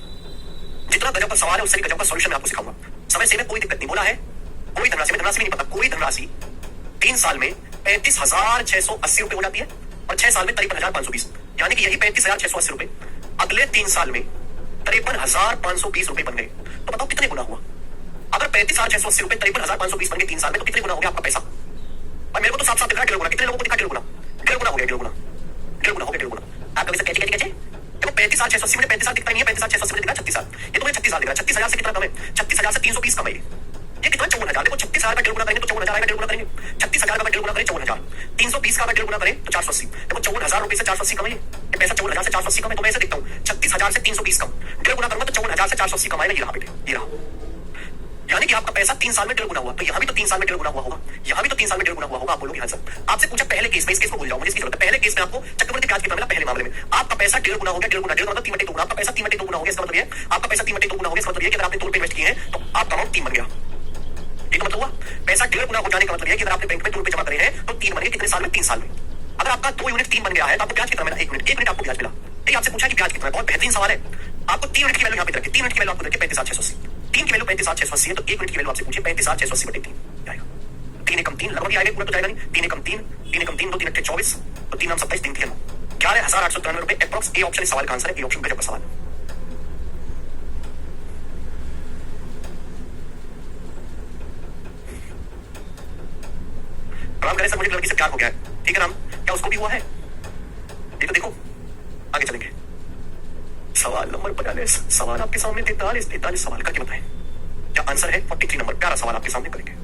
जितना गजब का सवाल है उससे भी गजब का सॉल्यूशन मैं आपको सिखाऊंगा। समय से में कोई दिक्कत नहीं। बोला है कोई धनराशि, में धनराशि नहीं पता, कोई धनराशि 3 साल में 35,680 रुपए हो जाती है और 6 साल में 53,520, यानी कि यही 35,680 रुपए अगले 3 साल में 53,520 रुपए बन गए। तो बताओ कितने गुना हुआ। अगर 35,680 रुपए 53,520 बन गए 3 साल में, तो कितने गुना हो गया आपका पैसा। और मेरे को तो साफ साफ दिख रहा है 1.5 गुना। कितने लोगों को दिखा 1.5 गुना, 1.5 गुना हो गया, 1.5 गुना, 1.5 गुना हो गया, 1.5 गुना। आप कभी से कैसे कैसे देखो 35,680 में 35,000 दिखता नहीं है, 35,680 में दिख रहा है 36,000। ये तो मुझे 36,000 दिख रहा है। 36,000 से कितना कम है, 36,000 से 320 कम है। ये कितना 54,000। देखो 36,000 का 1.5 गुना करेंगे तो 54,000 आएगा, 1.5 गुना करेंगे 36,000 का 1.5 गुना करें 54,000, 320 का 1.5 गुना करें तो 480। देखो 54,000 रुपए से 480 कम है, ये पैसा 54,000 से 480 कम है। तो मैं ऐसे देखता हूँ 36,000 से 320 कम, 1.5 गुना करूंगा तो 54,000 से 480 कम आएगा। ये रहा बेटे, ये रहा। यानी कि आपका पैसा 3 साल में 1.5 गुना हुआ। तो यहाँ भी तो 3 साल में 1.5 गुना हुआ होगा, यहाँ भी तो 3 साल में 1.5 गुना हुआ होगा। आप बोलोगे हाँ सर। आपसे पूछा पहले केस में, इस केस को भूल जाओ, मुझे इसकी जरूरत है। पहले केस में आपको चक्रवृद्धि ब्याज कितना मिला, पहले मामले में आपका पैसा 1.5 गुना हो गया, 1.5 गुना, 1.5 गुना 3/2 गुना। आपका पैसा 3/2 गुना हो गया, इसका मतलब ये आपका पैसा 3/2 गुना हो गया। इसका मतलब ये कि अगर आपने 2 रुपए इन्वेस्ट किए हैं तो आपका अमाउंट 3 बन गया। ये तो मतलब हुआ पैसा 1.5 गुना हो जाने का मतलब ये कि अगर आपने बैंक में 2 रुपए जमा करे हैं तो 3 बन गए। कितने साल में, 3 साल में। अगर आपका 2 यूनिट 3 बन गया है तो आपको ब्याज कितना मिला, 1 मिनट, 1 मिनट आपको ब्याज मिला। ये आपसे पूछा कि ब्याज कितना है, बहुत बेहतरीन सवाल है। आपको 3 मिनट की वैल्यू यहाँ पे रखिए, 3 मिनट की वैल्यू आपको रखिए 35,680, 3 की वैल्यू 35,680 है, तो 1 मिनट की वैल्यू आपसे पूछिए 35,680/3 आएगा। 3 एकम 3 लगभग आएगा, पूरा तो जाएगा नहीं। 3 एकम 3, 3 एकम 3, 2 3 अट्ठे 24, तो 3 नाम 27, 3 3 9, 11,893 रुपए अप्रॉक्स। ए ऑप्शन इस सवाल का आंसर है। ए ऑप्शन गजब का सवाल। राम करे सर मुझे लड़की से प्यार हो गया है, ठीक है राम, क्या उसको भी हुआ है, ये तो देखो। आगे चलेंगे, सवाल नंबर 42। सवाल आपके सामने 43 सवाल करके बताएं क्या आंसर है। 43 नंबर, प्यारा सवाल आपके सामने करेंगे।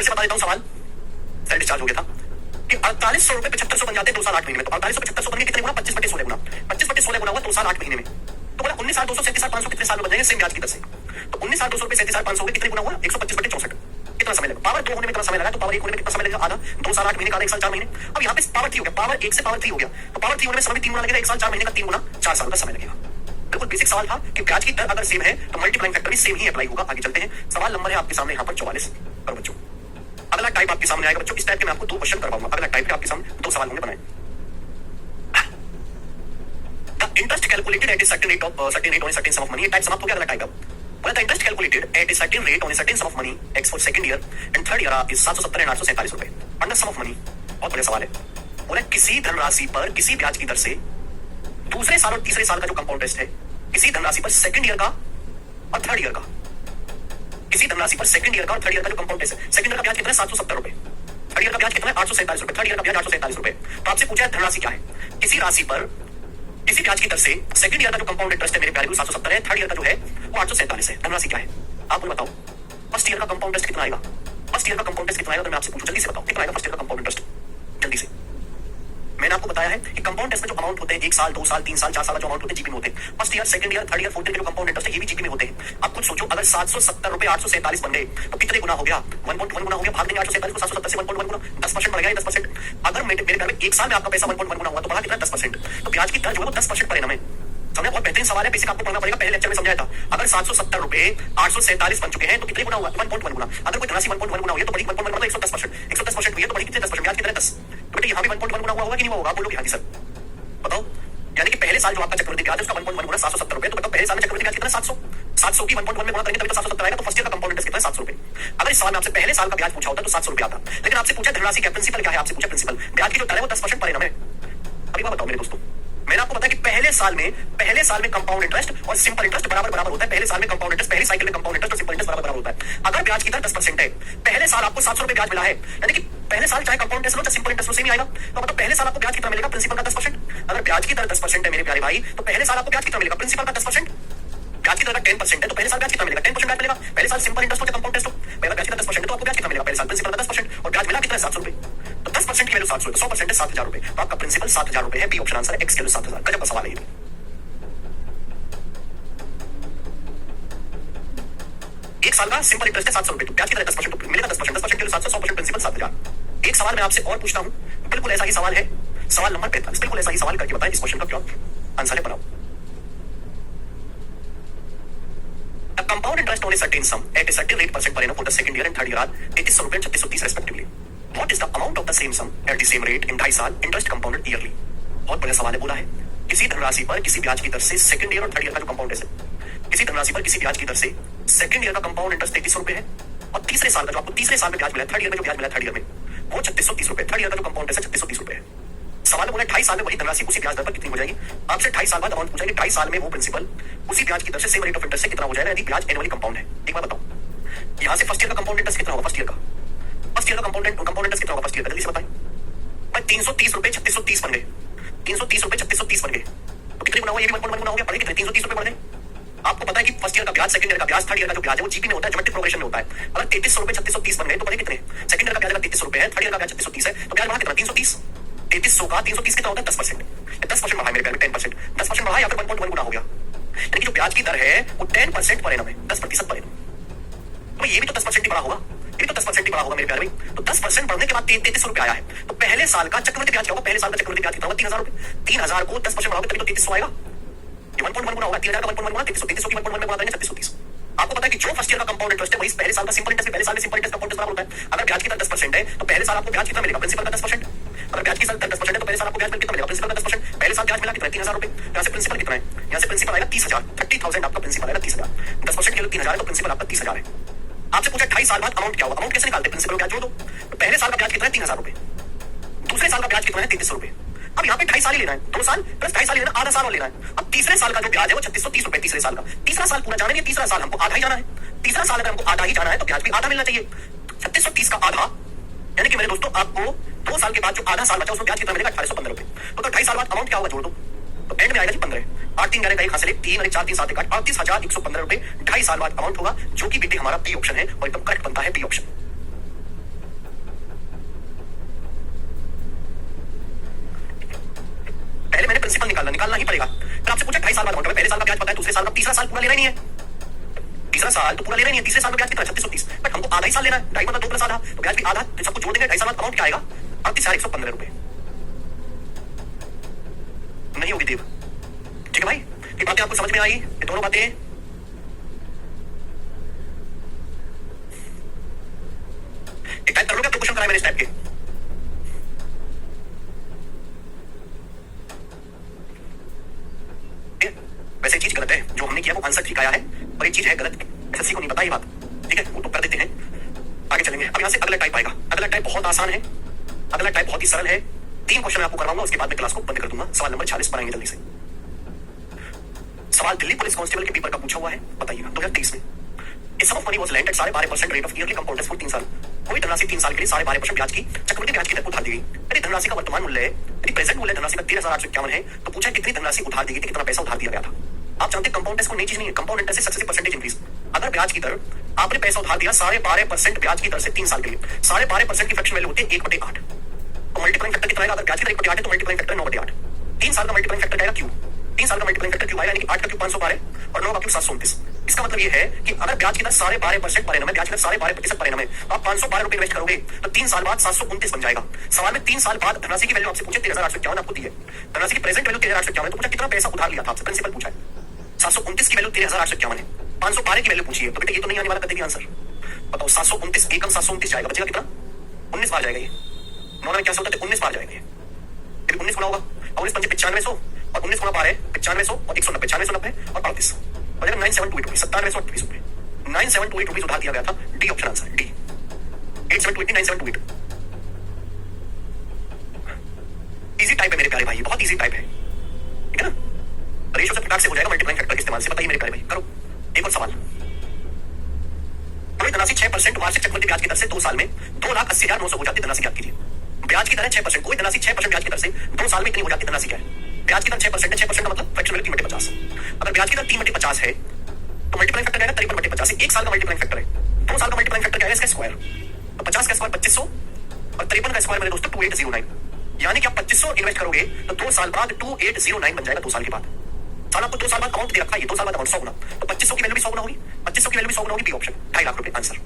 फिर से बता देता हूं सवाल, सेल डिस्चार्ज हो गया था कि 4800 रुपए 7500 बन जाते 2 साल 8 महीने में। तो 4800 7500 बन गए कितने गुना? 25/16 गुना। 25/16 गुना हुआ 2 साल 8 महीने में। तो बोला 19,200 37,500 कितने साल में बन जाएंगे सेम ब्याज की दर से? तो 19,200 रुपए 37,500 हो गए, कितने गुना हुआ? 125/64। कितना समय लगा? पावर 2 होने में कितना समय लगा? तो पावर 1 होने में कितना समय लगेगा? आधा। 2 साल 8 महीने का आधा 1 साल 4 महीने। अब यहाँ पे पावर 3 हो गया, पावर 1 से पावर 3 हो गया, तो पावर 3 होने में समय 3 गुना लगेगा, 1 साल 4 महीने का 3 गुना 4 साल का समय लगेगा। बिल्कुल बेसिक सवाल था कि ब्याज की दर अगर सेम है तो मल्टीप्लाइंग फैक्टर भी सेम ही अप्लाई होगा। आगे चलते हैं, सवाल नंबर है आपके सामने यहाँ पर 44 पर बच्चों। अगला टाइप आपके सामने आएगा बच्चों, इस टाइप के मैं आपको 2 क्वेश्चन करवाऊंगा। अगला टाइप के आपके सामने 2 सवाल होंगे बनाए। The interest calculated at a certain rate on a certain some of money, type समाप्त हो गया। अगला टाइप अब बोला, the interest calculated at a certain rate on a certain some of money x for second year and third year is 770 and 847 रुपए under some of money. बहुत बड़ा सवाल है। बोला किसी धनराशि पर किसी ब्याज की दर से दूसरे साल और तीसरे साल का जो कंपाउंड इंटरेस्ट है, किसी धनराशि पर सेकंड ईयर का और थर्ड ईयर का, किसी धनराशि पर सेकंड ईयर का और थर्ड ईयर का जो कंपाउंड इंटरेस्ट है, सेकंड ईयर का ब्याज कितना है? 770 रुपए। थर्ड ईयर का ब्याज कितना है? 847 रुपए। थर्ड ईयर का ब्याज 847 रुपए। तो आपसे पूछा है धनराशि क्या है? किसी राशि पर किसी ब्याज की दर से सेकंड ईयर का जो कंपाउंड इंटरेस्ट है मेरे प्यारे, 770 है, थर्ड ईयर का जो है वो 847 है। धनराशि क्या है आप मुझे बताओ। फर्स्ट ईयर का कंपाउंड इंटरेस्ट कितना आएगा? फर्स्ट ईयर का कंपाउंड इंटरेस्ट कितना आएगा? तो मैं आपसे पूछूं जल्दी से बताओ कितना आएगा फर्स्ट ईयर का कंपाउंड इंटरेस्ट? जल्दी से। मैंने आपको बताया है कि कंपाउंड इंटरेस्ट में जो अमाउंट होते हैं 1 साल 2 साल 3 साल 4 साल जो अमाउंट होते हैं जीपी में होते हैं। First year second year third year fourth year के जो कंपाउंड इंटरेस्ट है ये भी जीपी में होते हैं। आप कुछ सोचो, अगर 770 रुपए 847 बन गए तो कितने गुना हो गया? 1.1 गुना हो गया। भाग देंगे 847 को 770 से 1.1 गुना, 10% बढ़ गया। 10%। अगर मेरे प्यार में 1 साल में आपका पैसा 1.1 गुना हुआ तो बढ़ा कितना? 10%। तो ब्याज की दर जो है वो 10% पर एनम है। समझा? बहुत बेहतरीन सवाल है, बेसिक आपको पढ़ना पड़ेगा। पहले लेक्चर में समझाया था, अगर 770 रुपए 847 बन चुके हैं तो कितने गुना हुआ? 1.1 गुना। अगर कोई धनराशि 1.1 गुना हुई है तो बड़ी 1.1 मतलब 110%। 110% हुई है तो बड़ी कितने? 10%। ब्याज की दर 10। तो बेटा यहाँ भी 1.1 गुना हुआ होगा कि नहीं हुआ होगा? बोलोगे हाँ जी सर। बताओ, यानी कि पहले साल जो आपका चक्रवृद्धि ब्याज है उसका 1.1 गुना 770 रुपए। तो बताओ पहले साल में चक्रवृद्धि ब्याज कितना? 700। 700 की 1.1 में गुणा करेंगे तभी तो 770 आएगा। तो फर्स्ट ईयर का कंपाउंड इंटरेस्ट कितना है? 700 रुपए। अगर इस सवाल में आपसे पहले साल का ब्याज पूछा होता तो 700 रुपए आता, लेकिन आपसे पूछा धनराशि क्या? प्रिंसिपल क्या है? आपसे पूछा प्रिंसिपल। ब्याज की जो दर है वो 10% पर एनम है। अभी बात बताओ मेरे दोस्तों, मैंने आपको बताया कि पहले साल में कंपाउंड इंटरेस्ट और सिंपल इंटरेस्ट बराबर होता है। पहले साल में कंपाउंड इंटरेस्ट, पहली साइकिल में कंपाउंड इंटरेस्ट और सिंपल इंटरेस्ट बराबर होता है। अगर ब्याज की दर 10% है, पहले साल आपको 700 रुपए ब्याज मिला है, यानी कि पहले साल चाहे कंपाउंड इंटरेस्ट हो चाहे सिंपल इंटरेस्ट सेम ही आएगा। तो मतलब पहले साल आपको ब्याज कितना मिलेगा? प्रिंसिपल का 10%। अगर ब्याज की दर 10% है मेरे प्यारे भाई, तो पहले साल आपको ब्याज कितना मिलेगा? प्रिंसिपल का 10%। ब्याज की दर 10% है तो पहले साल ब्याज कितना मिलेगा? 10% ब्याज मिलेगा। पहले साल सिंपल इंटरेस्ट हो चाहे कंपाउंड इंटरेस्ट हो, पहला ब्याज की दर 10% है तो आपको ब्याज कितना मिलेगा? पहले साल प्रिंसिपल का 10% और ब्याज मिला कितना? 700 रुपए। तो 10% की वैल्यू 700 है, 100% है 7,000 रुपए। तो आपका प्रिंसिपल 7,000 रुपए है। बी ऑप्शन आंसर है, एक्स की वैल्यू 7,000। गजब का सवाल है ये। एक साल का सिंपल इंटरेस्ट है 700 रुपए, तो ब्याज की दर 10% तो मिलेगा 10%। 10% के लिए 700, 100% प्रिंसिपल 7,000। एक सवाल मैं आपसे और पूछता हूं, बिल्कुल ऐसा ही सवाल है, सवाल नंबर 45। बिल्कुल ऐसा ही सवाल करके बताएं इस क्वेश्चन का क्या आंसर है, बनाओ। The compound interest on a certain sum at a certain rate % per annum for the second year and third year are 3300 रुपए 3630 respectively. What is the amount of the same sum at the same rate in 2.5 साल interest compounded yearly? बहुत बढ़िया सवाल है। बोला है किसी धनराशि पर किसी ब्याज की दर से सेकंड ईयर और थर्ड ईयर का जो कंपाउंड है, किसी धनराशि पर किसी ब्याज की दर से सेकंड ईयर का कंपाउंड इंटरेस्ट 3300 रुपए है और तीसरे साल का जो आपको तीसरे साल में ब्याज मिला, थर्ड ईयर में जो ब्याज मिला थर्ड ईयर में वो 3630 रुपए। थर्ड ईयर का जो कंपाउंड है 3630 रुपए है। सवाल में बोला 2.5 साल में वही धनराशि उसी ब्याज दर पर कितनी हो जाएगी? आपसे 2.5 साल बाद अमाउंट पूछेंगे, 2.5 साल में वो प्रिंसिपल उसी ब्याज की दर से सेम रेट ऑफ इंटरेस्ट से कितना हो जाएगा यदि ब्याज एनुअली कंपाउंड है। एक बार बताओ, यहां से फर्स्ट ईयर का कंपाउंड इंटरेस्ट कितना होगा? फर्स्ट ईयर का कंपाउंड इंटरेस्ट कितना होगा? फर्स्ट ईयर का जल्दी से बताएं भाई। 330 रुपए 3630 बन गए, 330 रुपए 3630 बन गए तो कितने गुना हुआ? ये भी 1.1 गुना हो गया। पढ़े कितने? 330 रुपए बढ़ गए। आपको पता है कि फर्स्ट ईयर का ब्याज, सेकंड ईयर का ब्याज, थर्ड ईयर का जो ब्याज है वो जीपी में होता है, ज्योमेट्रिक प्रोग्रेशन में होता है। अगर 3300 रुपए 3630 बन गए तो पढ़े कितने? सेकंड ईयर का ब्याज अगर 3300 रुपए है, थर्ड ईयर का ब्याज 3630 है तो ब्याज बढ़ा कितना? 330। 3300 का 330 कितना होता है? 10%। 10% बढ़ा मेरे प्यार में, 10%। 10% बढ़ा या फिर 1.1 गुना हो गया, यानी कि जो ब्याज की दर है वो 10% पर एनम है, 10% पर एनम। तो ये भी तो 10% ही बढ़ा होगा, ये भी तो 10% ही बढ़ा होगा मेरे प्यारे भाई। तो 10% बढ़ने के बाद 3300 रुपए आया है तो पहले साल का चक्रवृद्धि ब्याज क्या होगा? पहले साल का चक्रवृद्धि ब्याज कितना होगा? 3000 रुपए। 3000 को 10% बढ़ाओगे तभी तो 3300 आएगा। ये 1.1 गुना होगा, 3000 का 1.1 गुना 3300 की 1.1 में गुणा करेंगे 3630। आपको पता है कि जो फर्स्ट ईयर का कंपाउंड इंटरेस्ट है वही पहले साल का सिंपल इंटरेस्ट, पहले साल में सिंपल इंटरेस्ट कंपाउंड इंटरेस्ट बराबर होता है। अगर ब्याज की दर 10% है तो पहले साल आपको ब्याज कितना मिलेगा? प्रिंसिपल का 10%। अगर ब्याज की दर 10% है तो पहले साल आपको ब्याज कितना मिलेगा? प्रिंसिपल का 10%। पहले साल ब्याज मिला कितना? 3000 रुपए। यहाँ से प्रिंसिपल कितना है? यहाँ से प्रिंसिपल आएगा 30,000, 30,000 आपका प्रिंसिपल आएगा 30,000। 10% के लिए 3000 है तो प्रिंसिपल आपका 30,000 है। आपसे पूछा 2.5 साल बाद अमाउंट क्या होगा? अमाउंट कैसे निकालते? प्रिंसिपल ब्याज जोड़ दो। तो पहले साल का ब्याज कितना है? 3000 रुपए। दूसरे साल का ब्याज कितना है? 3300 रुपए। अब यहाँ पे 2.5 साल ही लेना है, 2 साल प्लस 2.5 साल लेना, आधा साल और लेना है। अब तीसरे साल का जो ब्याज है वो 3630 रुपए तीसरे साल का। तीसरा साल पूरा जाना है, तीसरा साल हमको आधा ही जाना है। तीसरा साल अगर हमको आधा ही जाना है तो ब्याज भी आधा मिलना चाहिए। 3630 का आधा, यानी कि मेरे दोस्तों आपको 2 साल के बाद जो आधा साल बचा उसमें ब्याज कितना मिलेगा? 1815 रुपए। तो 2.5 साल बाद अमाउंट क्या होगा? जोड़ दो तो एंड में आएगा जी 15। 8 3 11 का 1 हाथ से ले 3 और 4 3 7 1 8 38,115 रुपए 2.5 साल बाद अमाउंट होगा, जो कि बेटे हमारा बी ऑप्शन है और एकदम करेक्ट बनता है बी ऑप्शन। पिछले साल का तीसरा साल पूरा लेना ही नहीं है। तीसरा साल तो पूरा लेना ही नहीं है। तीसरे साल में ब्याज कितना 3630, बट हमको आधा ही साल लेना है। 2.5 2 प्लस आधा, तो ब्याज भी आधा, तो सबको जोड़ देंगे 2.5 साल अमाउंट क्या आएगा 38,115 रुपए। नहीं होगी देव। ठीक है भाई, ये बातें आपको समझ में आई? ये दोनों बातें एक टाइप कर लोगे। तो क्वेश्चन कराए मैंने इस टाइप के। वैसे चीज गलत है, जो हमने किया वो आंसर ठीक आया है, और ये चीज है गलत। एसएससी को नहीं पता ये बात, ठीक है, वो तो कर देते हैं। आगे चलेंगे। अब यहां से अगला टाइप आएगा। अगला टाइप बहुत आसान है, अगला टाइप बहुत ही सरल है। 3 क्वेश्चन मैं आपको करवाऊंगा, उसके बाद मैं क्लास को बंद कर दूंगा। सवाल नंबर 46 पर आएंगे जल्दी से। सवाल दिल्ली पुलिस कांस्टेबल के पेपर का पूछा हुआ है, बताइएगा। 2023 में a sum of money was lent at 12.5% rate of yearly compound interest for 3 साल। कोई धनराशि 3 साल के लिए 12.5% ब्याज की चक्रवृद्धि ब्याज की दर उधार दी गई। यदि धनराशि का वर्तमान मूल्य, यदि प्रेजेंट मूल्य धनराशि का 13,851 है, तो पूछा कितनी धनराशि उधार दी गई थी, कितना पैसा उधार दिया गया था। आप जानते हैं कंपाउंड इंटरेस्ट को नई चीज नहीं है। Compound interest successive percentage increase. अगर ब्याज की दर आपने पैसा उधार दिया 12.5% ब्याज की दर से 3 साल के लिए, 12.5% की फ्रैक्शन वैल्यू होती है 1/8। तो मल्टीप्लाइंग फैक्टर कितना आएगा? अगर ब्याज की दर 1/8 है तो मल्टीप्लाइंग फैक्टर 9/8। 3 साल का मल्टीप्लाइंग फैक्टर जाएगा क्यू। 3 साल का मल्टीप्लाइंग फैक्टर क्यू आएगा, यानी 8 का क्यू 512 और 9 का क्यू 729। इसका मतलब ये है कि अगर ब्याज की दर 12.5% पर एनम है, ब्याज की दर 12.5% पर एनम है, तो आप 512 रुपए इन्वेस्ट करोगे तो 3 साल बाद 729 बन जाएगा। सवाल में 3 साल बाद धनराशि की वैल्यू आपसे पूछे 13,851 आपको दी है। धनराशि की प्रेजेंट वैल्यू 13,851 है, तो पूछा कितना पैसा उधार लिया था आपसे, प्रिंसिपल पूछा है। 729 की वैल्यू 13,851 है, 512 की वैल्यू पूछी है, तो बेटा ये तो नहीं आने वाला, कर देगी आंसर। बताओ 729 एकम 729 जाएगा, बचेगा कितना? 19 बार जाएगा ये। 9 में क्या होता है 19 बार जाएगा ये, फिर 19 गुना होगा, और 19 पंचे 9500 और 19 गुना 12 9500 और 190 9690 और 35 और 9728 रुपये 9728 रुपये 9728 रुपीज उधार दिया गया था। D option answer, D 8728 9728। Easy type है मेरे प्यारे भाई, बहुत इजी टाइप है, ठीक है ना। रेशियो से फटाक से हो जाएगा मल्टीप्लाइंग फैक्टर के इस्तेमाल से। बताइए मेरे प्यारे भाई, करो एक और सवाल। कोई धनराशि 6% वार्षिक चक्रवृद्धि ब्याज की दर से 2 साल में 2,80,900 हो जाती है। धनराशि याद कीजिए, ब्याज की दर है 6%। कोई धनराशि 6% ब्याज की दर से 2 साल में इतनी हो जाती है। धनराशि क्या है? ब्याज की दर 6% है, 6% का मतलब फ्रैक्शन वैल्यू 3/50। अगर ब्याज की दर 3/50 है तो मल्टीप्लाइंग फैक्टर आएगा 53/50। 1 साल का मल्टीप्लाइंग फैक्टर है, 2 साल का मल्टीप्लाइंग फैक्टर क्या है? इसका स्क्वायर। तो 50 का स्क्वायर 2500 और 53 का स्क्वायर मेरे दोस्तों 2809, यानी कि आप 2500 इन्वेस्ट करोगे तो 2 साल बाद 2809 बन जाएगा। 2 साल के बाद, साल आपको 2 साल बाद अमाउंट दे रखा है, 2 साल बाद अमाउंट 100 गुना, तो 2500 की वैल्यू भी 100 गुना होगी, 2500 की वैल्यू भी 100 गुना होगी। बी ऑप्शन 2.5 लाख रुपए आंसर।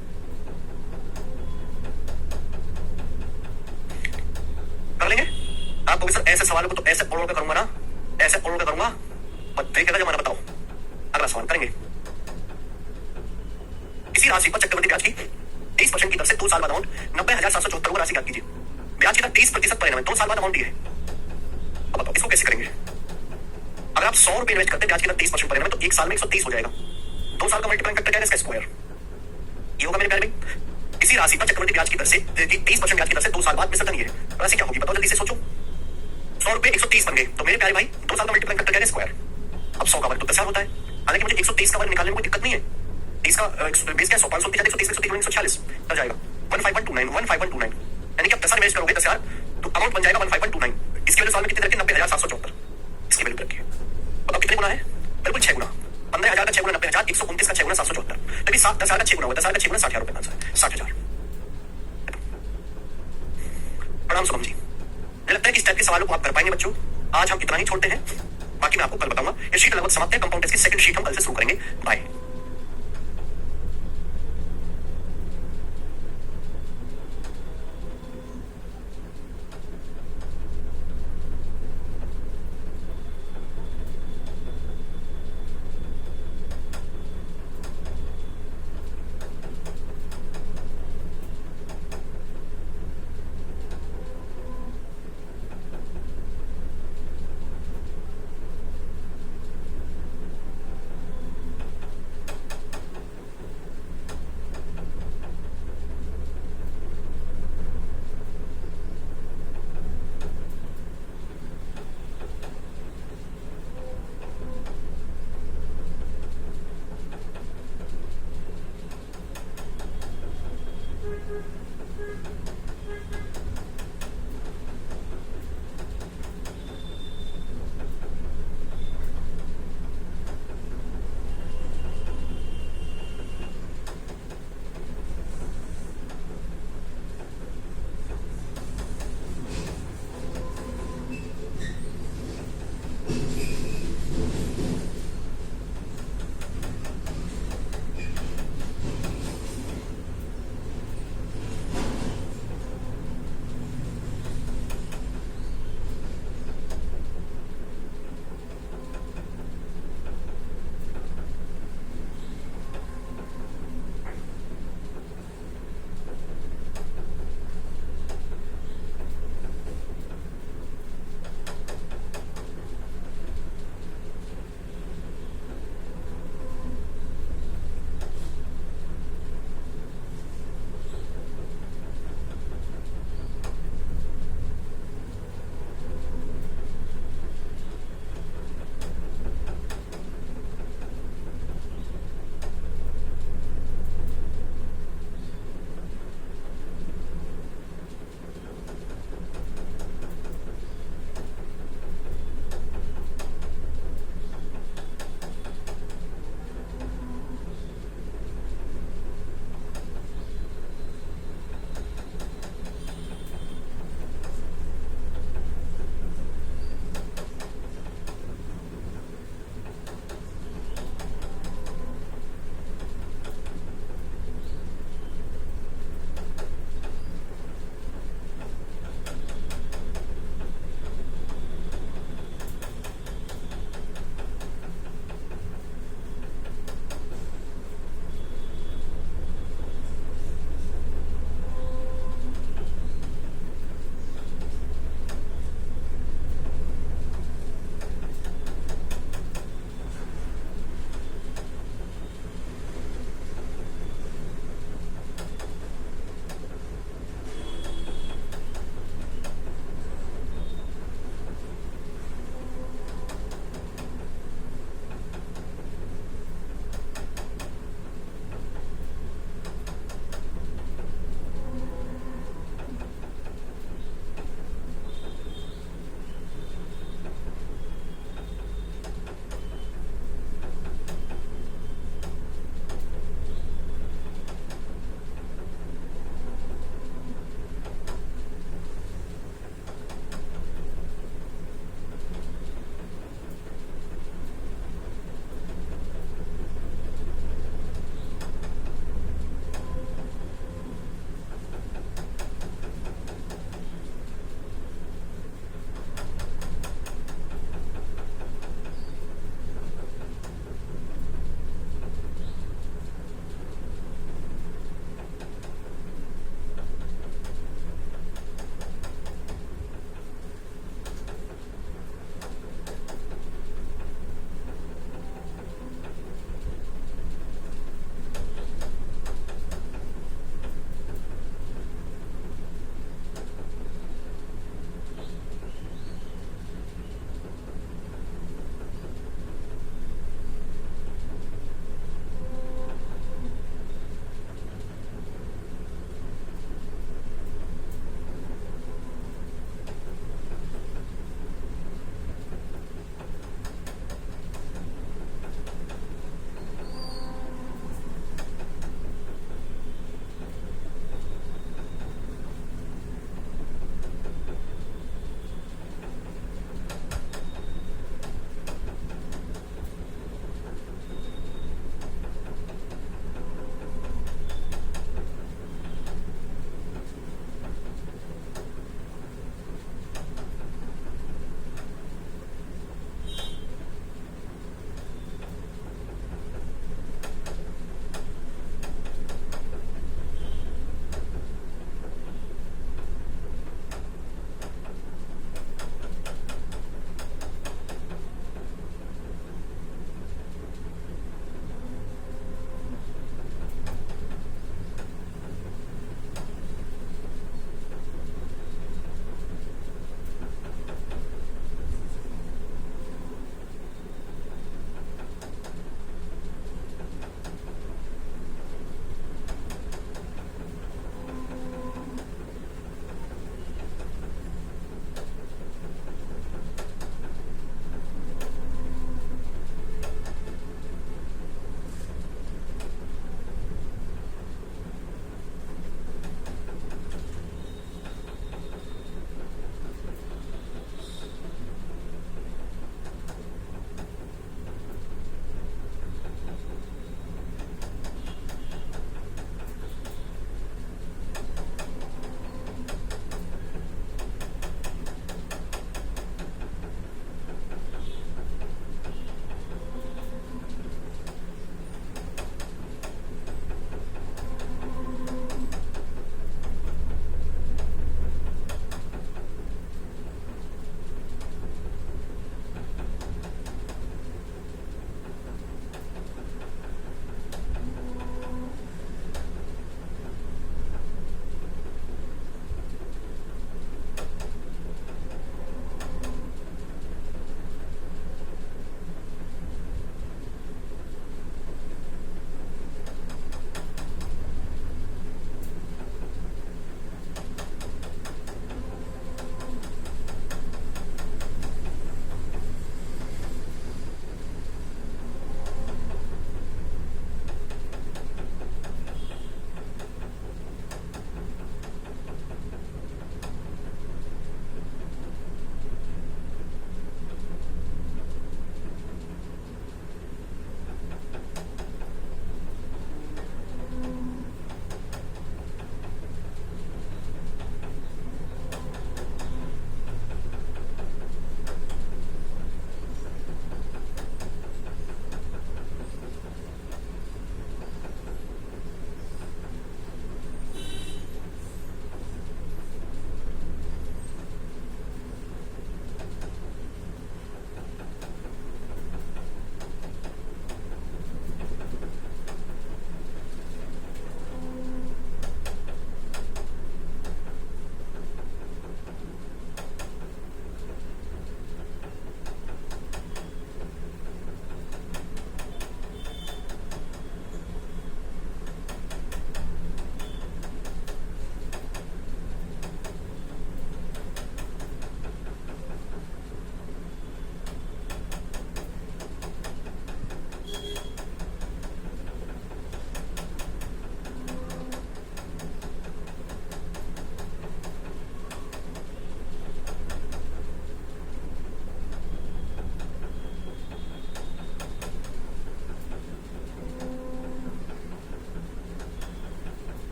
कर लेंगे आपको सर ऐसे सवालों को तो ऐसे ओढ़ के करूंगा ना, ऐसे ओढ़ के करूंगा, तरीके जमाना। बताओ अगला सवाल करेंगे। इसी राशि पर चक्रवृद्धि ब्याज की 30% की दर से 2 साल बाद अमाउंट 90,774 को राशि याद कीजिए। ब्याज की दर 30% पर एनम है, 2 साल बाद अमाउंट है। अब बताओ इसको कैसे करेंगे? अगर आप 100 रुपए इन्वेस्ट करते हैं, ब्याज की दर 30% पर एनम है, तो 1 साल में 130 हो जाएगा। 2 साल का मल्टीप्लाइंग फैक्टर क्या है? इसका स्क्वायर। ये होगा मेरे प्यारे भाई। इसी राशि पर चक्रवृद्धि ब्याज की दर से 30% ब्याज की दर से 2 साल बाद विसर्जन है। राशि क्या होगी बताओ जल्दी से सोचो। 100 रुपए 130 बन गए, तो मेरे प्यारे भाई 2 साल का मल्टीप्लाइंग फैक्टर क्या है? स्क्वायर। अब 100 का वर्ग तो 10,000 होता है, हालांकि मुझे 130 का वर्ग निकालने में कोई दिक्कत नहीं है। 30 का बेस क्या है? 100 530 130 140 आ जाएगा 15129 15129, यानी कि आप 10,000 इन्वेस्ट करोगे 10,000 तो अमाउंट बन जाएगा 15129। इसकी वैल्यू साल में कितनी रखी? 90,774। इसकी वैल्यू रखी है, बताओ कितने गुना है? बिल्कुल 6 गुना। 15,000 का 6 गुना 90,000, 129 का 6 गुना 774, तभी 10,000 का 6 गुना हुआ, 10,000 का 6 गुना 60,000 रुपए आंसर, 60,000। प्रणाम शुभम जी, मुझे लगता है कि इस टाइप के सवालों को आप कर पाएंगे बच्चों। आज हम इतना ही छोड़ते हैं, बाकी मैं आपको कल बताऊंगा। ये शीट लगभग समाप्त है, कंपाउंड टेस्ट की सेकंड शीट हम कल से शुरू करेंगे। बाय।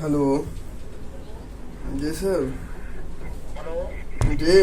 हेलो जी सर। हेलो जी